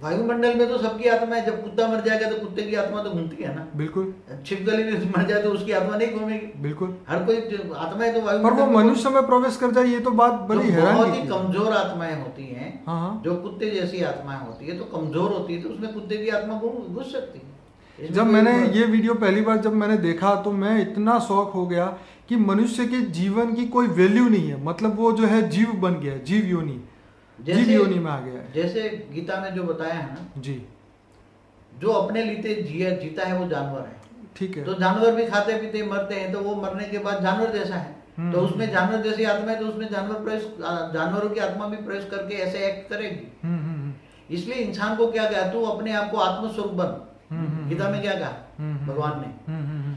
वायुमंडल में तो सबकी आत्मा है। जब कुत्ता मर जाएगा तो कुत्ते की आत्मा तो घूमती है ना।
बिल्कुल।
छिपकली में मर जाए तो उसकी आत्मा नहीं घूमेगी।
बिल्कुल।
हर कोई आत्मा है तो
पर वो मनुष्य में प्रवेश कर जाए, ये तो बात बड़ी हैरान
बहुत ही कमजोर आत्माएं होती हैं। जो कुत्ते जैसी आत्माएं होती है तो कमजोर होती है, तो उसमें कुत्ते की आत्मा घुस सकती है।
जब मैंने ये वीडियो पहली बार जब मैंने देखा तो मैं इतना शॉक हो गया कि मनुष्य के जीवन की कोई वैल्यू नहीं है। मतलब वो जो है जीव बन गया, जीव योनि में आ गया है।
जैसे गीता में जो बताया है ना
जी,
जो अपने लिए जीता है वो जानवर है।
ठीक है।
तो जानवर भी खाते पीते मरते हैं, तो वो मरने के बाद जानवर जैसा है। तो उसमें जानवर जैसी आत्मा है, तो उसमें जानवरों की आत्मा भी प्रवेश करके ऐसे एक्ट करेगी। इसलिए इंसान को क्या कहा, तू अपने आप को आत्मस्वरूप बन। गीता में क्या कहा भगवान ने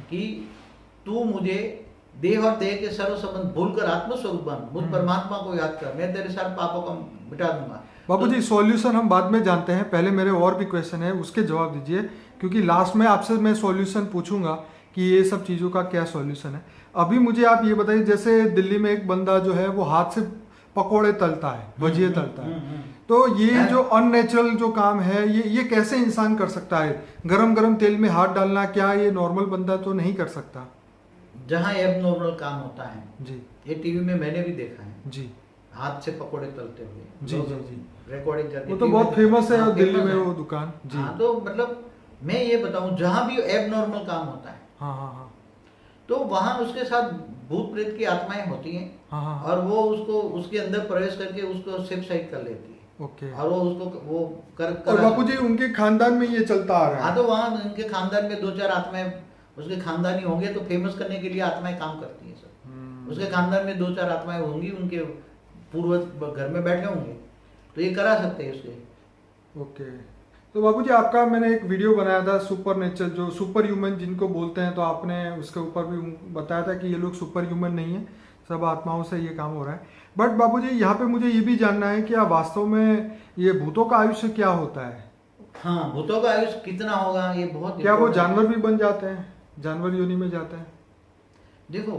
कि तू मुझे देह और देह के सर्व संबंध भूलकर आत्मस्वरूप बन, मुझ परमात्मा को याद कर, मैं तेरे सारे पापों को मिटा दूंगा।
बाबूजी सॉल्यूशन हम बाद में जानते हैं, पहले मेरे और भी क्वेश्चन है उसके जवाब दीजिए, क्योंकि लास्ट में आपसे मैं सॉल्यूशन पूछूंगा कि ये सब चीज़ों का क्या सॉल्यूशन है। अभी मुझे आप ये बताइए, जैसे दिल्ली में एक बंदा जो है वो हाथ से पकौड़े तलता है, भजिए तलता है, तो ये जो अननेचुरल जो काम है ये कैसे इंसान कर सकता है? गरम गरम तेल में हाथ डालना, क्या ये नॉर्मल बंदा तो नहीं कर सकता?
जहाँ एबनॉर्मल काम होता है
जी,
ये टीवी में मैंने भी देखा है
जी,
हाथ से पकोड़े तलते हुए।
जी जी जी,
रिकॉर्डिंग करके
वो तो बहुत फेमस है दिल्ली में वो दुकान। जी
हाँ, तो मतलब मैं ये बताऊं, जहाँ भी एबनॉर्मल काम होता है,
हाँ हाँ हाँ,
तो वहाँ उसके साथ भूत प्रेत की आत्माएं होती हैं।
हाँ हाँ,
और वो उसको उसके अंदर प्रवेश करके उसको शिव सहित कर लेती है।
ओके।
और वो उसको वो
और बापूजी उनके खानदान में ये चलता आ रहा है?
हाँ, तो वहाँ उनके खानदान में 2-4 आत्माएं उसके खानदानी होंगे, तो फेमस करने के लिए आत्माएं काम करती हैं सब। उसके खानदान में 2-4 आत्माएं होंगी, उनके पूर्वज घर में बैठे होंगे, तो ये करा सकते हैं उसके।
ओके। तो बापूजी आपका मैंने एक वीडियो बनाया था सुपर नेचर, जो सुपर ह्यूमन जिनको बोलते हैं, तो आपने उसके ऊपर भी बताया था कि ये लोग सुपर ह्यूमन नहीं है, सब आत्माओं से ये काम हो रहा है। बट बापूजी यहाँ पे मुझे ये भी जानना है कि वास्तव में ये भूतों का आयुष्य क्या होता है?
हाँ, भूतों का आयुष्य कितना होगा ये बहुत,
क्या वो जानवर भी बन जाते हैं, जानवर योनि में जाते हैं?
देखो,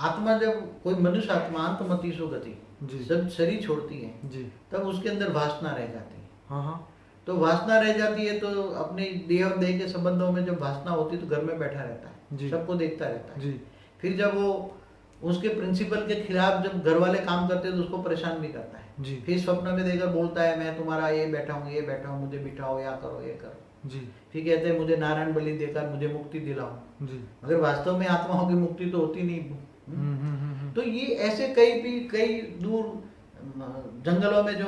आत्मा जब कोई मनुष्य आत्मा अंतमति सो गति जब शरीर छोड़ती है
जी,
तब उसके अंदर वासना रह जाती है।
हाँ हाँ।
तो वासना रह जाती है, तो अपने देह और देह के संबंधों में जब वासना होती है तो घर में बैठा रहता है, सबको देखता रहता है
जी।
फिर जब वो उसके प्रिंसिपल के खिलाफ जब घर वाले काम करते हैं तो उसको परेशान भी करता है
जी।
फिर स्वप्न में देखकर बोलता है मैं तुम्हारा ये बैठा हूँ, मुझे बिठाओ, या करो ये करो
जी।
फिर कहते हैं मुझे नारायण बलि देकर मुझे मुक्ति दिलाओ
जी।
मगर वास्तव में आत्माओं की मुक्ति तो होती नहीं। तो ये ऐसे कई दूर जंगलों में जो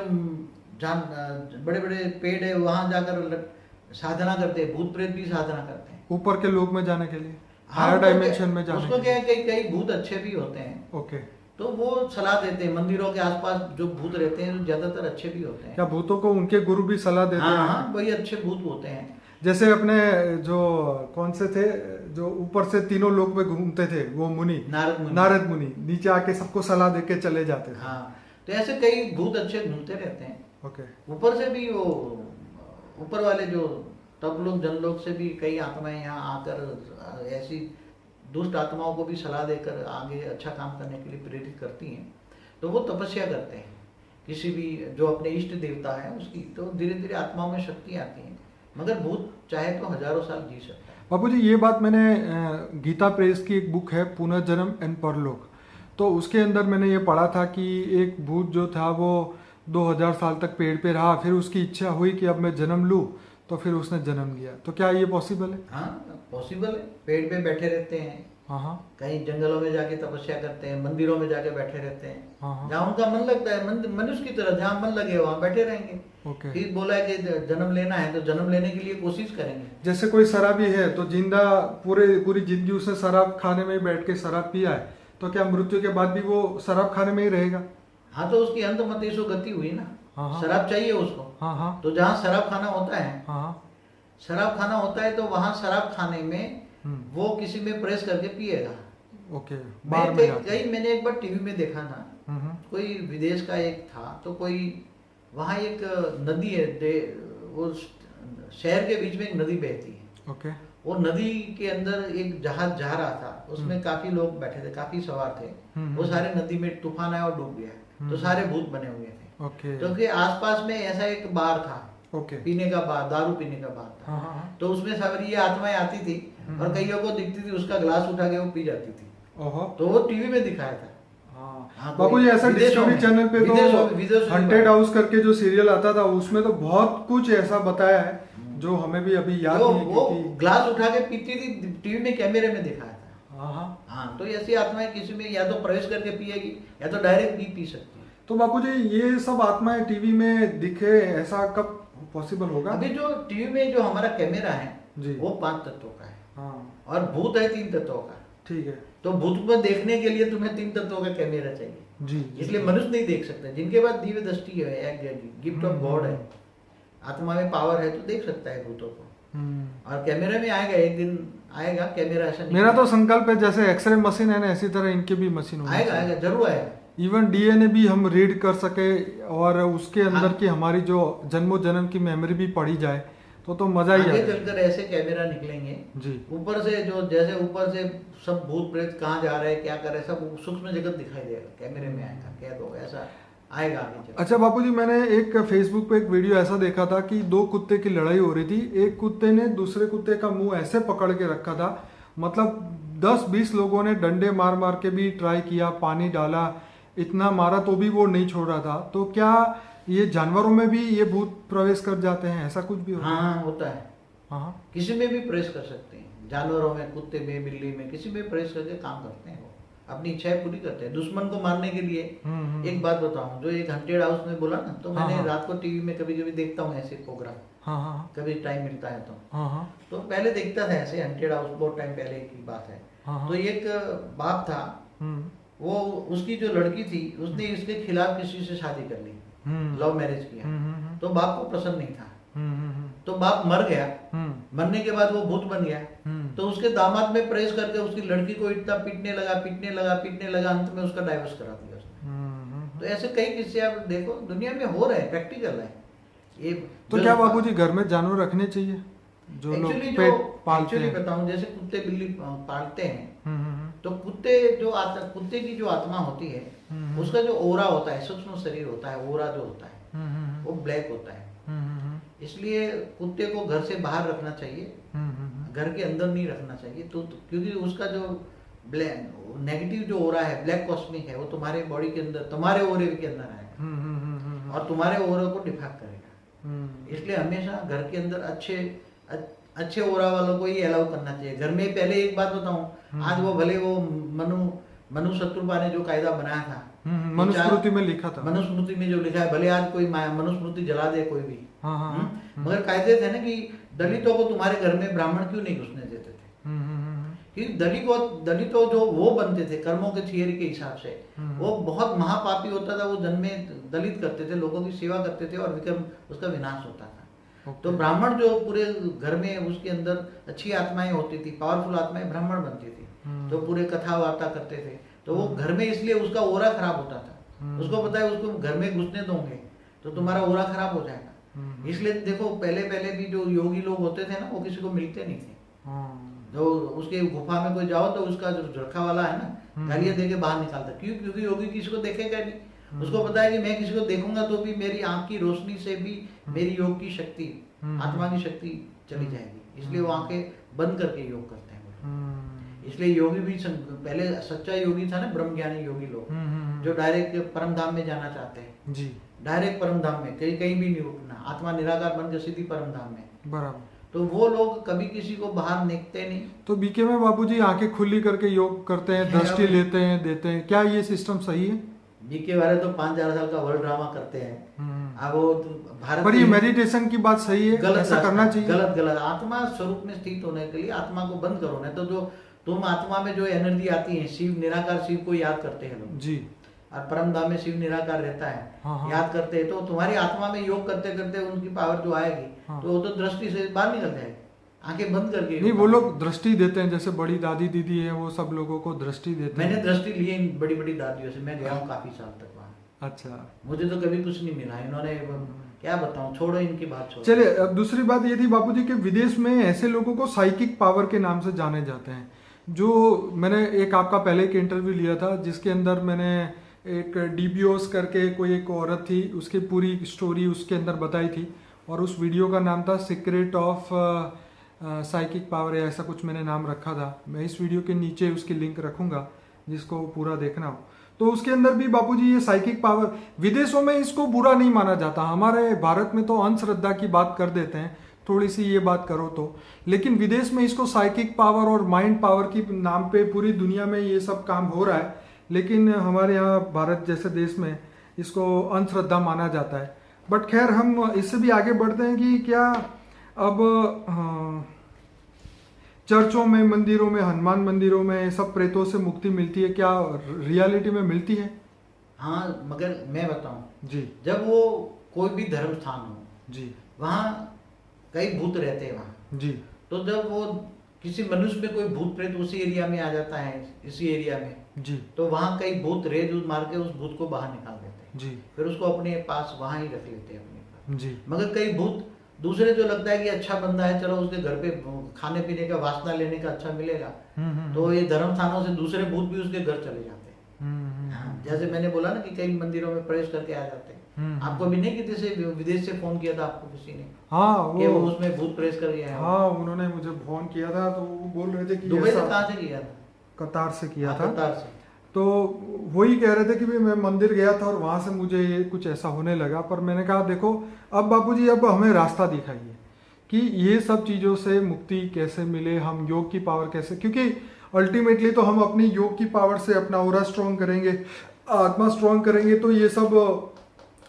बड़े बड़े पेड़ है वहां जाकर साधना करते हैं, भूत प्रेत भी साधना करते हैं
ऊपर के लोक में जाने के लिए,
हाँ,
हायर डायमेंशन में जाने
उसको
के
क्या
लिए।
है, कई भूत अच्छे भी होते हैं।
ओके।
तो वो सलाह देते हैं, मंदिरों के आसपास जो भूत रहते हैं ज्यादातर अच्छे भी होते हैं।
क्या भूतों को उनके गुरु भी सलाह देते हैं?
हाँ, वही अच्छे भूत होते हैं।
जैसे अपने जो कौन से थे जो ऊपर से तीनों लोक में घूमते थे, वो मुनि, नारद मुनि नीचे आके सबको सलाह देके चले जाते थे।
हाँ, तो ऐसे कई भूत अच्छे घूमते रहते हैं।
ओके।
ऊपर से भी वो ऊपर वाले जो तब लोग जनलोक से भी कई आत्माएं यहाँ आकर ऐसी दुष्ट आत्माओं को भी सलाह देकर आगे अच्छा काम करने के लिए प्रेरित करती हैं। तो वो तपस्या करते हैं किसी भी जो अपने इष्ट देवता है उसकी, तो धीरे धीरे आत्माओं में शक्ति आती है। मगर भूत चाहे तो हजारों साल जी सकता है।
बापूजी ये बात मैंने गीता प्रेस की एक बुक है पुनर्जन्म एंड परलोक, तो उसके अंदर मैंने ये पढ़ा था कि एक भूत जो था वो 2000 साल तक पेड़ पे रहा, फिर उसकी इच्छा हुई कि अब मैं जन्म लूँ, तो फिर उसने जन्म लिया। तो क्या ये पॉसिबल है?
हाँ, पॉसिबल है। पेड़ पे बैठे रहते हैं,
हाँ,
कहीं जंगलों में जाके तपस्या करते हैं, मंदिरों में जाके बैठे रहते हैं,
हाँ,
जहाँ उनका मन लगता है, मनुष्य की तरह जहाँ मन लगे वहाँ बैठे रहेंगे।
ओके।
फिर बोला है कि जन्म लेना है तो जन्म लेने के लिए कोशिश करेंगे।
जैसे कोई शराबी है तो जिंदा पूरी जिंदगी उसने शराब खाने में बैठ के शराब पिया है, तो क्या मृत्यु के बाद भी वो शराब खाने में ही रहेगा?
हाँ, तो उसकी अंतमति सो गति हुई ना।
हाँ,
शराब चाहिए उसको।
हाँ, हाँ,
तो जहाँ शराब खाना होता है,
हाँ,
शराब खाना होता है, तो वहाँ शराब खाने में वो किसी में प्रेस करके पिएगा।
ओके।
मैंने एक बार टीवी में देखा था, कोई विदेश का एक था, तो कोई वहाँ एक नदी है, वो शहर के बीच में एक नदी बहती है।
ओके।
वो नदी के अंदर एक जहाज जा रहा था, उसमें काफी लोग बैठे थे, काफी सवार थे। वो सारे नदी में तूफान आया और डूब गया, तो सारे भूत बने हुए थे।
ओके।
क्योंकि आसपास में ऐसा एक बार था,
ओके,
पीने का बार, दारू पीने का बार था।
हाँ,
तो उसमें सारी ये आत्माएं आती थी और कईयों को दिखती थी, उसका ग्लास उठा के वो पी जाती थी। तो वो टीवी में दिखाया था।
हाँ, बापू जी ऐसा डिस्कवरी चैनल पे तो हंटेड हाउस करके जो सीरियल आता था उसमें तो बहुत कुछ ऐसा बताया है जो हमें भी अभी याद नहीं है।
वो ग्लास उठा के पीती थी, टीवी में कैमरे में दिखाया था।
हाँ,
तो ऐसी आत्माएं किसी में या तो प्रवेश करके पिएगी या तो डायरेक्ट भी पी सकती है।
तो बापू जी ये सब आत्माएं टीवी में दिखे, ऐसा कब पॉसिबल होगा?
अभी जो टीवी में जो हमारा कैमरा है
जी,
वो 5 तत्वों का है।
हाँ,
और भूत है 3 तत्वों का।
ठीक है।
तो भूत को देखने के लिए तुम्हें 3 तत्वों का कैमरा चाहिए
जी,
इसलिए मनुष्य नहीं देख सकते। जिनके पास दिव्य दृष्टि है, गिफ्ट ऑफ गॉड है, आत्मा में पावर है, तो देख सकता है भूतों को। और कैमरे में आएगा, एक दिन आएगा कैमरा। ऐसा नहीं,
मेरा तो संकल्प है जैसे एक्सरे मशीन है ना, इसी तरह इनके भी मशीन
आएगा, जरूर आएगा।
इवन डीएनए भी हम रीड कर सके और उसके अंदर की हमारी जो जन्मों जन्म की मेमोरी भी पढ़ी जाए तो मजा ही
आगे चलकर ऐसे कैमरा निकलेंगे
जी।
ऊपर से जो जैसे ऊपर से सब भूत प्रेत कहाँ जा रहे हैं, क्या कर रहे हैं, सब सूक्ष्म जगत दिखाई देगा, कैमरे में आएगा, कैद होगा, ऐसा आएगा आगे चल।
अच्छा बापूजी, मैंने एक फेसबुक पे एक वीडियो ऐसा देखा था कि 2 कुत्ते की लड़ाई हो रही थी। एक कुत्ते ने दूसरे कुत्ते का मुंह ऐसे पकड़ के रखा था, मतलब 10-20 लोगों ने डंडे मार मार के भी ट्राई किया, पानी डाला, इतना मारा तो भी वो नहीं छोड़ रहा था। तो क्या ये जानवरों में भी ये भूत प्रवेश कर जाते हैं, ऐसा कुछ भी होता है?
हाँ, होता है।
हाँ,
किसी में भी प्रवेश कर सकते हैं, जानवरों में, कुत्ते में, बिल्ली में, किसी में प्रवेश करके काम करते हैं वो। अपनी इच्छाएं पूरी करते हैं दुश्मन को मारने के लिए। एक बात बताऊं, जो एक हंटेड हाउस में बोला ना, तो मैंने रात को टीवी में कभी कभी देखता हूँ ऐसे प्रोग्राम, कभी टाइम मिलता है तो पहले देखता था ऐसे हंटेड हाउस, बहुत टाइम पहले की बात है। तो एक बाप था, वो उसकी जो लड़की थी उसने इसके खिलाफ किसी से शादी कर ली, लव मैरिज किया, तो बाप को पसंद नहीं था, तो बाप मर गया। मरने के बाद वो भूत बन गया, तो उसके दामाद में प्रेस करके उसकी लड़की को इतना पीटने लगा, अंत में उसका डाइवोर्स करा दिया उसने। तो ऐसे कई किस्से आप देखो दुनिया में हो रहे हैं, प्रैक्टिकल है ये।
तो क्या बाबूजी घर में जानवर रखने चाहिए जो लोग पेट पालते हैं?
बताऊं, जैसे कुत्ते बिल्ली पालते हैं, तो कुत्ते की जो आत्मा होती है, उसका जो ओरा होता है, सूक्ष्म शरीर होता है, ओरा जो होता है वो ब्लैक होता है। इसलिए कुत्ते को घर से बाहर रखना चाहिए, घर के अंदर नहीं रखना चाहिए। तो क्योंकि उसका जो नेगेटिव जो ओरा है, ब्लैक कॉस्मिक है, वो तुम्हारे बॉडी के अंदर, तुम्हारे ओरे के अंदर आएगा और तुम्हारे ओरे को डिफेक्ट करेगा। इसलिए हमेशा घर के अंदर अच्छे ओरा वालों को ही अलाउ करना चाहिए घर में। पहले एक बात बताऊं, आज वो भले वो मनु शत्रुपा ने जो कायदा बनाया था,
मनुस्मृति में लिखा था,
मनुस्मृति में जो लिखा है, भले आज कोई मनुस्मृति जला दे कोई भी, मगर कायदे थे ना कि दलितों को तुम्हारे घर में ब्राह्मण क्यों नहीं घुसने देते थे। क्योंकि दलितों जो वो बनते थे कर्मों के थियरी के हिसाब से, वो बहुत महापापी होता था। वो जन्मे दलित करते थे, लोगों की सेवा करते थे और विक्रम उसका विनाश होता था। तो ब्राह्मण जो पूरे घर में उसके अंदर अच्छी आत्माएं होती थी, पावरफुल आत्माएं ब्राह्मण बनती थी, तो पूरे कथा वार्ता करते थे। तो वो घर में इसलिए उसका ओरा खराब होता था, उसको पता है उसको घर में घुसने दोगे तो तुम्हारा ओरा खराब हो जाएगा। इसलिए देखो पहले भी जो योगी लोग होते थे ना, वो किसी को मिलते नहीं थे। जो उसके गुफा में कोई जाओ तो उसका जो रखा वाला है ना, गालियां देके बाहर निकालता। क्यों? क्योंकि योगी किसी को देखेगा नहीं, उसको पता है कि मैं किसी को देखूंगा तो भी मेरी आंख की रोशनी से भी मेरी योग की शक्ति, आत्मा की शक्ति चली जाएगी। इसलिए वो आंखें बंद करके योग करते हैं। इसलिए योगी भी पहले सच्चा योगी था ना, ब्रह्म ज्ञानी योगी लोग, जो डायरेक्ट परम धाम में जाना चाहते हैं जी, डायरेक्ट परम धाम में, कहीं भी नहीं रुकना, आत्मा निराकार बन के सीधी परम धाम में। बराबर। तो वो लोग कभी किसी को बाहर निकलते नहीं। तो
बीके में बाबूजी आंखें खुली करके योग करते हैं, दृष्टि लेते हैं, देते हैं, क्या ये सिस्टम सही है?
बीके वाले तो 5,000 साल का वर्ल्ड ड्रामा करते हैं। अब वो भारत,
पर ये मेडिटेशन की बात सही है, ऐसा करना चाहिए?
गलत। आत्मा स्वरूप में स्थित होने के लिए आत्मा को बंद करो, नहीं तो जो तुम आत्मा में जो एनर्जी आती है, शिव निराकार शिव को याद करते हैं लोग जी, और परम धाम में शिव निराकार रहता है। हाँ। याद करते हैं तो तुम्हारी आत्मा में योग करते करते उनकी पावर जो आएगी, हाँ। तो वो तो दृष्टि से बाहर निकल जाएगी, आंखें बंद करके।
नहीं, वो लोग दृष्टि देते हैं, जैसे बड़ी दादी दीदी है, वो सब लोगों को दृष्टि देते हैं।
मैंने दृष्टि ली है बड़ी बड़ी दादियों से, मैं गया हूँ काफी साल तक वहाँ।
अच्छा,
मुझे तो कभी कुछ नहीं मिला, इन्होंने क्या बताऊं, छोड़ो इनकी बात छोड़ो।
चलिए, अब दूसरी बात ये थी बापूजी के विदेश में ऐसे लोगों को साइकिक पावर के नाम से जाने जाते हैं। जो मैंने एक आपका पहले एक इंटरव्यू लिया था, जिसके अंदर मैंने एक डीबीओस करके कोई एक औरत थी, उसकी पूरी स्टोरी उसके अंदर बताई थी, और उस वीडियो का नाम था सीक्रेट ऑफ साइकिक पावर, या ऐसा कुछ मैंने नाम रखा था। मैं इस वीडियो के नीचे उसकी लिंक रखूंगा जिसको पूरा देखना हो। तो उसके अंदर भी बापूजी ये साइकिक पावर, विदेशों में इसको बुरा नहीं माना जाता, हमारे भारत में तो अंधश्रद्धा की बात कर देते हैं, थोड़ी सी ये बात करो तो, लेकिन विदेश में इसको साइकिक पावर और माइंड पावर की नाम पे पूरी दुनिया में ये सब काम हो रहा है, लेकिन हमारे यहाँ भारत जैसे देश में इसको अंधश्रद्धा माना जाता है। बट खैर, हम इससे भी आगे बढ़ते हैं कि क्या अब चर्चों में, मंदिरों में, हनुमान मंदिरों में सब प्रेतों से मुक्ति मिलती है, क्या रियलिटी में मिलती है?
हाँ, मगर मैं बताऊं
जी,
जब वो कोई भी धर्म स्थान हो
जी,
वहाँ कई भूत रहते हैं वहाँ जी, तो जब वो किसी मनुष्य में कोई भूत प्रेत उसी एरिया में आ जाता है, इसी एरिया में जी, तो वहाँ कई भूत रेज मार के उस भूत को बाहर निकाल देते हैं जी, फिर उसको अपने पास वहाँ ही रख लेते हैं अपने पास जी। मगर कई भूत दूसरे जो लगता है कि अच्छा बंदा है, चलो उसके घर पे खाने पीने का वासना लेने का अच्छा मिलेगा, तो ये धर्म स्थानों से दूसरे भूत भी उसके घर चले जाते हैं। जैसे मैंने बोला ना कि कई मंदिरों में प्रवेश करके आ जाते हैं। आपको भी नहीं किसी से विदेश से फोन किया था आपको किसी ने?
हाँ,
वो उसमें भूत प्रवेश कर गया है।
हाँ, उन्होंने मुझे फोन किया था, तो वो बोल रहे थे कि
दुबई से कहाँ से किया था?
कतार से किया था।
कतार से।
तो वही कह रहे थे कि मैं मंदिर गया था और वहां से मुझे ये कुछ ऐसा होने लगा। पर मैंने कहा देखो, अब बापूजी अब हमें रास्ता दिखाइए कि ये सब चीज़ों से मुक्ति कैसे मिले, हम योग की पावर कैसे, क्योंकि अल्टीमेटली तो हम अपनी योग की पावर से अपना ऑरा स्ट्रॉन्ग करेंगे, आत्मा स्ट्रॉन्ग करेंगे, तो ये सब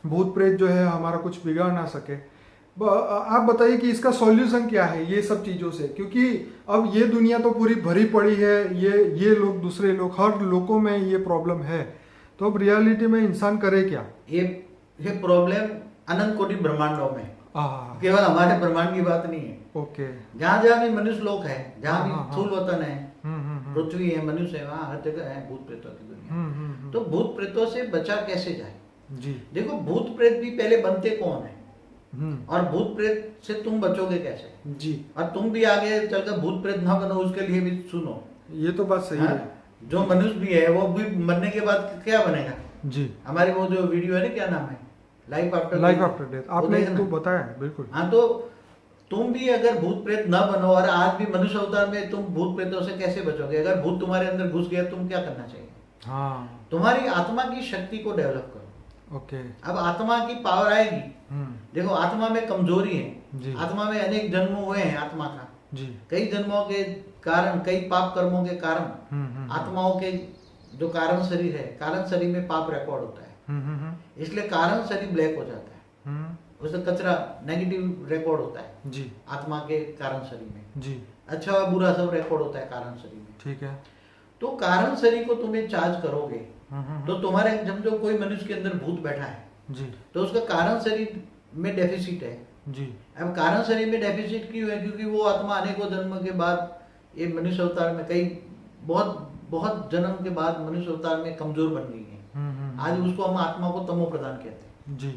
भूत प्रेत जो है हमारा कुछ बिगाड़ ना सके। आप बताइए कि इसका सॉल्यूशन क्या है ये सब चीज़ों से, क्योंकि अब ये दुनिया तो पूरी भरी पड़ी है, ये लोग, दूसरे लोग, हर लोगों में ये प्रॉब्लम है, तो अब रियलिटी में इंसान करे क्या?
ये प्रॉब्लम अनंत कोटि ब्रह्मांडों में, केवल हमारे ब्रह्मांड की बात नहीं है।
ओके।
जहाँ जहाँ भी मनुष्य लोक है, जहाँ भी स्थूल वतन है, पृथ्वी है, मनुष्य है, वहाँ हर जगह है भूत प्रेतों की दुनिया। तो भूत प्रेतों से बचा कैसे जाए?
जी
देखो, भूत प्रेत भी पहले बनते कौन है, और भूत प्रेत से तुम बचोगे कैसे
जी,
और तुम भी आगे चलकर भूत प्रेत ना बनो उसके लिए भी सुनो।
ये तो बात सही है।
जो मनुष्य भी है वो भी मरने के बाद क्या बनेगा
जी।
हमारी वो जो वीडियो है ना, क्या नाम है, लाइफ आफ्टर
डेथ, आपने तो बताया है बिल्कुल।
हाँ, तो तुम भी अगर भूत प्रेत न बनो, और आज भी मनुष्य अवतार में तुम भूत प्रेतों से कैसे बचोगे? अगर भूत तुम्हारे अंदर घुस गया, तुम क्या करना चाहिए?
हाँ,
तुम्हारी आत्मा की शक्ति को डेवलप करो।
ओके।
अब आत्मा की पावर आएगी। देखो, आत्मा में कमजोरी है, आत्मा में अनेक जन्म हुए हैं आत्मा का जी। कई जन्मों के कारण, कई पाप कर्मों के कारण आत्माओं के जो कारण शरीर है, कारण शरीर में पाप रिकॉर्ड होता है, इसलिए कारण शरीर ब्लैक हो जाता है, उससे कचरा नेगेटिव रिकॉर्ड होता है जी। आत्मा के कारण शरीर में जी, अच्छा और बुरा सब रिकॉर्ड होता है कारण शरीर में, ठीक है। तो कारण शरीर को तुम्हें चार्ज करोगे तो तुम्हारे, जब जो कोई मनुष्य के अंदर भूत बैठा है जी, तो उसका कारण शरीर में डेफिसिट है जी। अब कारण शरीर में डेफिसिट क्यों है? क्योंकि वो आत्मा अनेकों जन्म के बाद ये मनुष्य अवतार में, कई बहुत जन्म के बाद मनुष्य अवतार में कमजोर बन गई है। आज उसको हम आत्मा को तमो प्रदान कहते हैं जी।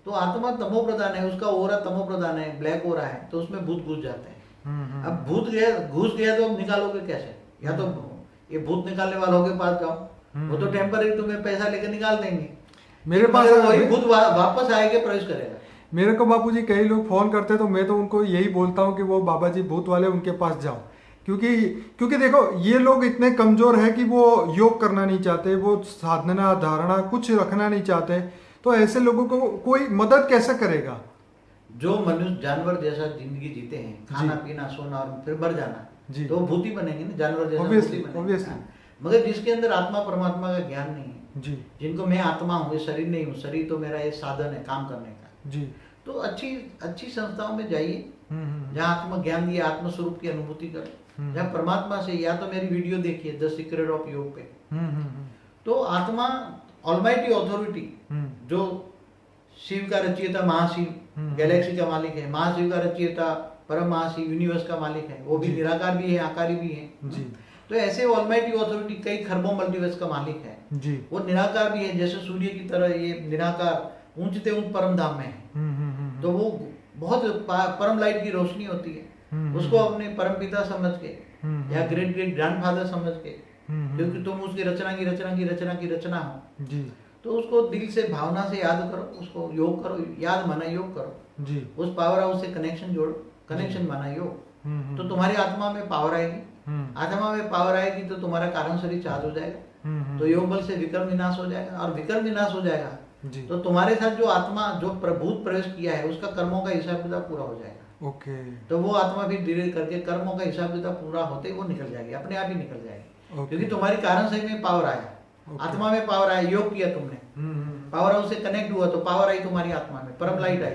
तो आत्मा तमो प्रदान है, उसका ओरा तमो प्रदान है, ब्लैक ओरा है, तो उसमें भूत घुस जाते हैं। अब भूत घुस गया तो अब निकालोगे कैसे? या तो ये भूत निकालने वालों के पास जाओ, वो तो टेम्पररी तुम्हें पैसा लेकर निकाल देंगे, मेरे पास वही भूत वापस आएगा, प्रवेश करेगा।
मेरे को बापूजी कई लोग फोन करते तो मैं तो उनको यही बोलता हूँ कि वो बाबा जी भूत वाले, उनके पास जाओ, क्योंकि देखो ये लोग इतने कमजोर है कि वो योग करना नहीं चाहते, वो साधना धारणा कुछ रखना नहीं चाहते, तो ऐसे लोगों को कोई मदद कैसे करेगा?
जो मनुष्य जानवर जैसा जिंदगी जीते हैं, खाना पीना सोना और फिर मर जाना जी, तो भूत ही बनेंगे ना, जानवर जैसा
ऑब्वियसली।
मगर जिसके अंदर आत्मा परमात्मा का ज्ञान नहीं है
जी,
जिनको मैं आत्मा हूँ, ये शरीर नहीं हूँ, शरीर तो मेरा ये साधन है काम करने का जी, तो अच्छी संस्थाओं में जाइए जहाँ आत्म ज्ञान दिए, आत्म स्वरूप की अनुभूति करें, जहाँ परमात्मा से, या तो मेरी वीडियो देखिए द सीक्रेट ऑफ योग पे, तो आत्मा ऑलमाइटी अथॉरिटी, जो शिव का रचयिता महाशिव, गैलेक्सी का मालिक है, महाशिव का रचयिता परम महाशिव, यूनिवर्स का मालिक है, वो भी निराकार भी है, आकारी भी है जी। तो ऐसे ऑलमाइटी अथॉरिटी कई खरबों मल्टीवर्स का मालिक है जी, वो निराकार भी है, जैसे सूर्य की तरह ये निराकार ऊंचते ऊंच परम धाम में है। तो वो बहुत परम लाइट की रोशनी होती है, उसको अपने परम पिता समझ के या ग्रेट ग्रैंडफादर समझ के, क्योंकि तुम उसकी रचना की रचना हो जी, तो उसको दिल से भावना से याद करो, उसको योग करो, याद माना योग करो जी, उस पावर हाउस से कनेक्शन जोड़ो, कनेक्शन माना योग, तो तुम्हारी आत्मा में पावर आएगी, आत्मा में पावर आएगी तो तुम्हारा कारण शरीर चार्ज हो जाएगा, तो योग बल से विकर्म विनाश हो जाएगा, और विकर्म विनाश हो जाएगा तो तुम्हारे साथ जो आत्मा जो भूत प्रवेश किया है उसका कर्मों का हिसाब किताब पूरा हो जाएगा।
ओके।
तो वो आत्मा भी धीरे करके कर्मों का हिसाब किताब पूरा होते ही वो निकल जाएगी, अपने आप ही निकल जाएगी, क्योंकि तुम्हारी कारण शरीर में पावर आया, आत्मा में पावर आया, योग किया तुमने, पावर हाउस से कनेक्ट हुआ तो पावर आई तुम्हारी आत्मा में, परम लाइट आई,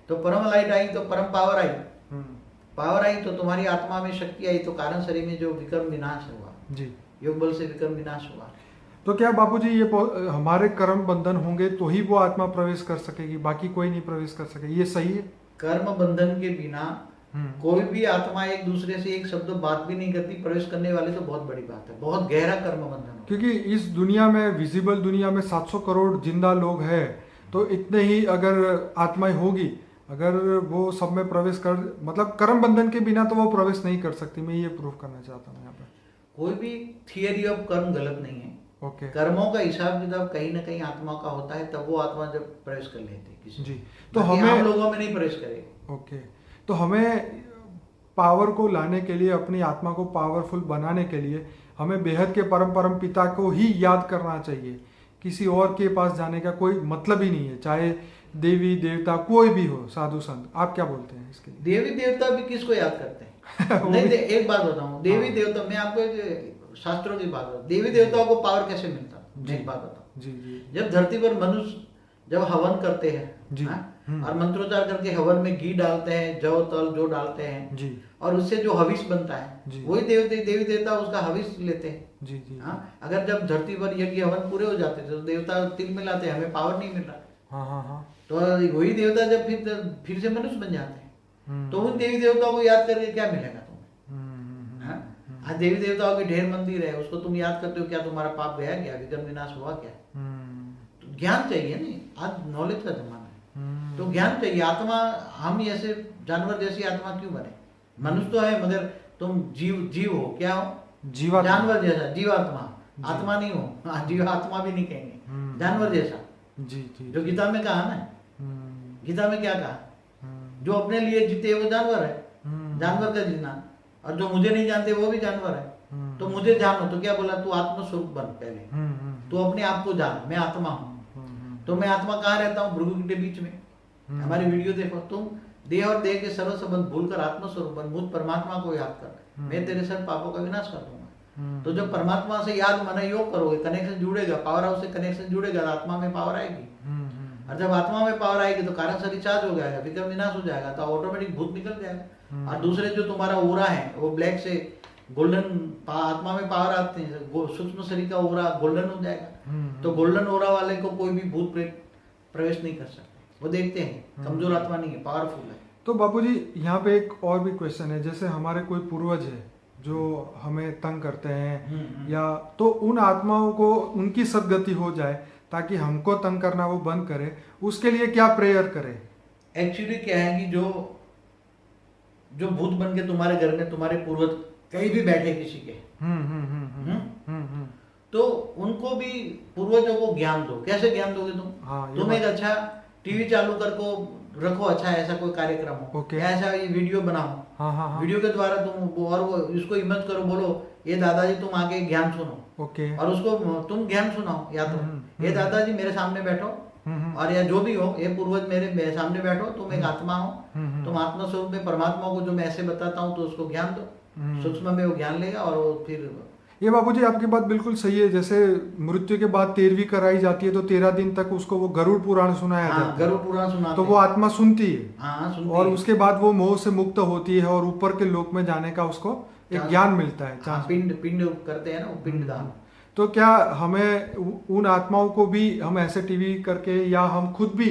तो परम लाइट आई तो परम पावर आई, पावर आई तो तुम्हारी आत्मा में शक्ति आई, तो कारण शरीर में जो विकर्म विनाश हुआ जी, योग बल से विकर्म विनाश हुआ।
तो क्या बापूजी ये हमारे कर्म बंधन होंगे तो ही वो आत्मा प्रवेश कर सकेगी, बाकी कोई नहीं प्रवेश कर सके, ये सही है?
कर्म बंधन के बिना कोई भी आत्मा एक दूसरे से एक शब्द बात भी नहीं करती, प्रवेश करने वाले तो बहुत बड़ी बात है, बहुत गहरा कर्म बंधन।
क्योंकि इस दुनिया में, विजिबल दुनिया में 700 करोड़ जिंदा लोग हैं, तो इतने ही अगर आत्माएं होगी, अगर वो सब में प्रवेश कर, मतलब कर्म बंधन के बिना तो वो प्रवेश नहीं कर सकती। मैं ये प्रूफ करना चाहता हूँ यहाँ पर।
कोई भी थियरी ऑफ कर्म गलत नहीं है।
ओके।
कर्मों का हिसाब किताब कहीं ना कहीं आत्मा का होता है, तब वो आत्मा जब प्रवेश कर लेती है किसी
जी, तो हम
लोगों में नहीं प्रवेश करेगा।
ओके, तो हमें पावर को लाने के लिए, अपनी आत्मा को पावरफुल बनाने के लिए हमें बेहद के परम पिता को ही याद करना चाहिए किसी और के पास जाने का कोई मतलब ही नहीं है, चाहे देवी देवता कोई भी हो, साधु संत, आप क्या बोलते हैं इसके लिए?
देवी देवता भी किसको याद करते हैं? नहीं, एक बात बताऊं, देवी देवता, मैं आपको एक शास्त्रों की बात बताऊं, देवी देवताओं को पावर कैसे मिलता? मैं एक बात बताऊं,
जी जी,
जब धरती पर मनुष्य जब हवन करते हैं
जी,
और मंत्रोच्चार करके हवन में घी डालते हैं, जौ तल जो डालते हैं
जी,
और उससे जो हविष बनता है वही देवी देवता उसका हविष लेते हैं।
जी जी,
अगर जब धरती पर यज्ञ हवन पूरे हो जाते थे तो देवता तिल मिलाते, हमें पावर नहीं मिल रहा,
हाँ हाँ हाँ,
तो वही देवता जब फिर से मनुष्य बन जाते हैं, तो उन देवी देवताओं को याद करके क्या मिलेगा तुम्हें? आज देवी देवताओं के ढेर मंदिर है, उसको तुम याद करते हो, क्या तुम्हारा पाप गया क्या, विघ्न विनाश हुआ क्या? तो ज्ञान चाहिए नहीं, आज नॉलेज का जमाना है, तो ज्ञान चाहिए। आत्मा, हम ऐसे जानवर जैसी आत्मा क्यों बने? मनुष्य तो है मगर तुम जीव हो, क्या हो?
जीवात्मा,
जानवर जैसा, जीवात्मा, आत्मा नहीं हो, जीवात्मा भी नहीं कहेंगे, जानवर जैसा।
जी जी,
जो गीता में कहा ना, गीता में क्या कहा? जो अपने लिए जीते वो जानवर है, जानवर का जीना, और जो मुझे नहीं जानते वो भी जानवर है। तो मुझे जानो, तो क्या बोला? तू आत्मस्वरूप बन पहले, तू अपने आप को जान, मैं आत्मा हूँ। तो मैं आत्मा कहाँ रहता हूँ? भृगु के बीच में। हमारी वीडियो देखो, तुम देह और देह के सर्व संबंध भूलकर आत्मस्वरूप बन, मुझ परमात्मा को याद कर, मैं तेरे सब पापों का विनाश कर दूंगा। तो जब परमात्मा से याद मन योग करोगे, कनेक्शन जुड़ेगा, पावर हाउस से कनेक्शन जुड़ेगा, आत्मा में पावर आएगी, और जब आत्मा में पावर आएगी तो कारण से रिचार्ज हो जाएगा, विक्रम विनाश हो जाएगा, तो ऑटोमेटिक भूत निकल जाएगा। और दूसरे जो तुम्हारा ओरा है वो ब्लैक से गोल्डन, आत्मा में पावर आते हैं, सूक्ष्म शरीर का ओरा गोल्डन हो जाएगा। तो गोल्डन ओरा वाले को कोई भी भूत प्रेत प्रवेश नहीं कर सकते, वो देखते हैं कमजोर आत्मा नहीं है, पावरफुल है।
तो बापूजी यहाँ पे एक और भी क्वेश्चन है, जैसे हमारे कोई पूर्वज है जो हमें तंग करते हैं, या तो उन आत्माओं को उनकी सदगति हो जाए ताकि हमको तंग करना वो बंद करे, उसके लिए क्या प्रेयर करें?
एक्चुअली क्या है कि जो भूत बन के तुम्हारे घर में तुम्हारे पूर्वज कहीं भी बैठे किसी के, तो उनको भी पूर्वजों को ज्ञान दो। कैसे ज्ञान दोगे तुम?
हाँ,
तुम एक अच्छा टीवी चालू कर को रखो, अच्छा ऐसा कोई कार्यक्रम हो, या ऐसा ये वीडियो बनाओ,
हाँ, हाँ,
वीडियो के द्वारा तुम और वो इसको हिम्मत करो, बोलो ये दादाजी तुम आके ज्ञान सुनो, और उसको तुम ज्ञान सुनाओ, या तो ये दादाजी मेरे सामने बैठो, और या जो भी हो, ये पूर्वज मेरे सामने बैठो, तुम एक आत्मा हो, तुम आत्मा स्वरूप में परमात्मा को जो मैं ऐसे बताता हूँ तो उसको ज्ञान दो, सूक्ष्म में वो ज्ञान लेगा। और वो फिर
ये बाबूजी आपकी बात बिल्कुल सही है, जैसे मृत्यु के बाद 13वीं कराई जाती है तो 13 दिन तक उसको वो गरुड़ पुराण सुनाया जाता है,
गरुड़ पुराण सुनाते
तो वो आत्मा सुनती है, और
है।
उसके बाद वो मोह से मुक्त होती है और ऊपर के लोक में जाने का उसको एक ज्ञान मिलता है, चांस।
पिंड करते हैं ना, पिंड दान।
तो क्या हमें उन आत्माओं को भी हम ऐसे टीवी करके या हम खुद भी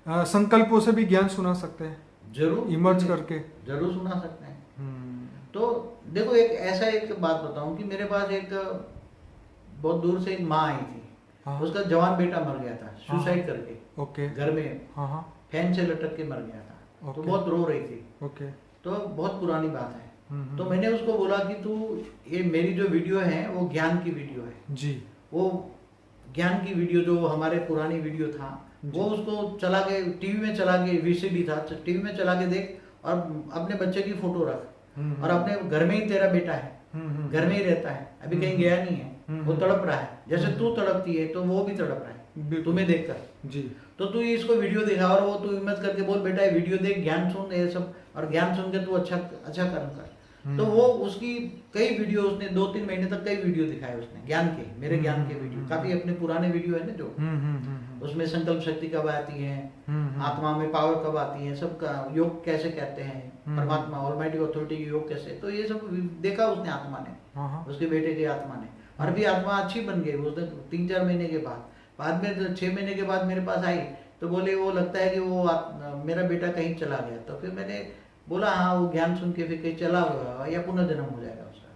संकल्पों से भी ज्ञान सुना सकते हैं?
जरूर,
इमर्ज करके
जरूर सुना सकते हैं। तो देखो, एक बात बताऊं कि मेरे पास एक बहुत दूर से एक माँ आई थी, उसका जवान बेटा मर गया था सुसाइड करके,
ओके,
घर में फैन से लटक के मर गया था, तो बहुत रो रही थी,
ओके,
तो बहुत पुरानी बात है। तो मैंने उसको बोला कि तू ये मेरी जो वीडियो है वो ज्ञान की वीडियो है
जी,
वो ज्ञान की वीडियो जो हमारे पुरानी वीडियो था वो उसको चला के टीवी में चला के, वीसीडी था, टीवी में चला के देख, और अपने बच्चे की फोटो रख, और अपने घर में ही तेरा बेटा है, घर में ही रहता है, अभी कहीं गया नहीं है, वो तड़प रहा है जैसे तू तड़पती है, तो वो भी तड़प रहा है तुम्हें देखकर
जी।
तो तू इसको वीडियो देखा, और वो तू हिम्मत करके बोल बेटा ये वीडियो देख, ज्ञान सुन, ये सब, और ज्ञान सुन के तू अच्छा कर्म कर। तो वो उसकी कई वीडियो, उसने 2-3 महीने तक कई वीडियो दिखाए उसने ज्ञान के, मेरे ज्ञान के वीडियो, काफी अपने पुराने वीडियो है ना जो उसमें संकल्प शक्ति कब आती है, आत्मा में पावर कब आती है, सबका योग कैसे कहते हैं, परमात्मा ऑलमाइटी ऑथोरिटी की योग कैसे, तो ये सब देखा उसने, आत्मा ने, उसके बेटे की आत्मा ने, और भी आत्मा अच्छी बन गई उसने 3-4 महीने के बाद में 6 महीने के बाद मेरे पास आई, तो बोले वो लगता है कि वो मेरा बेटा कहीं चला गया। तो फिर मैंने बोला हाँ, वो ज्ञान सुन के फिर कहीं चला गया या पुनर्जन्म हो जाएगा उसका।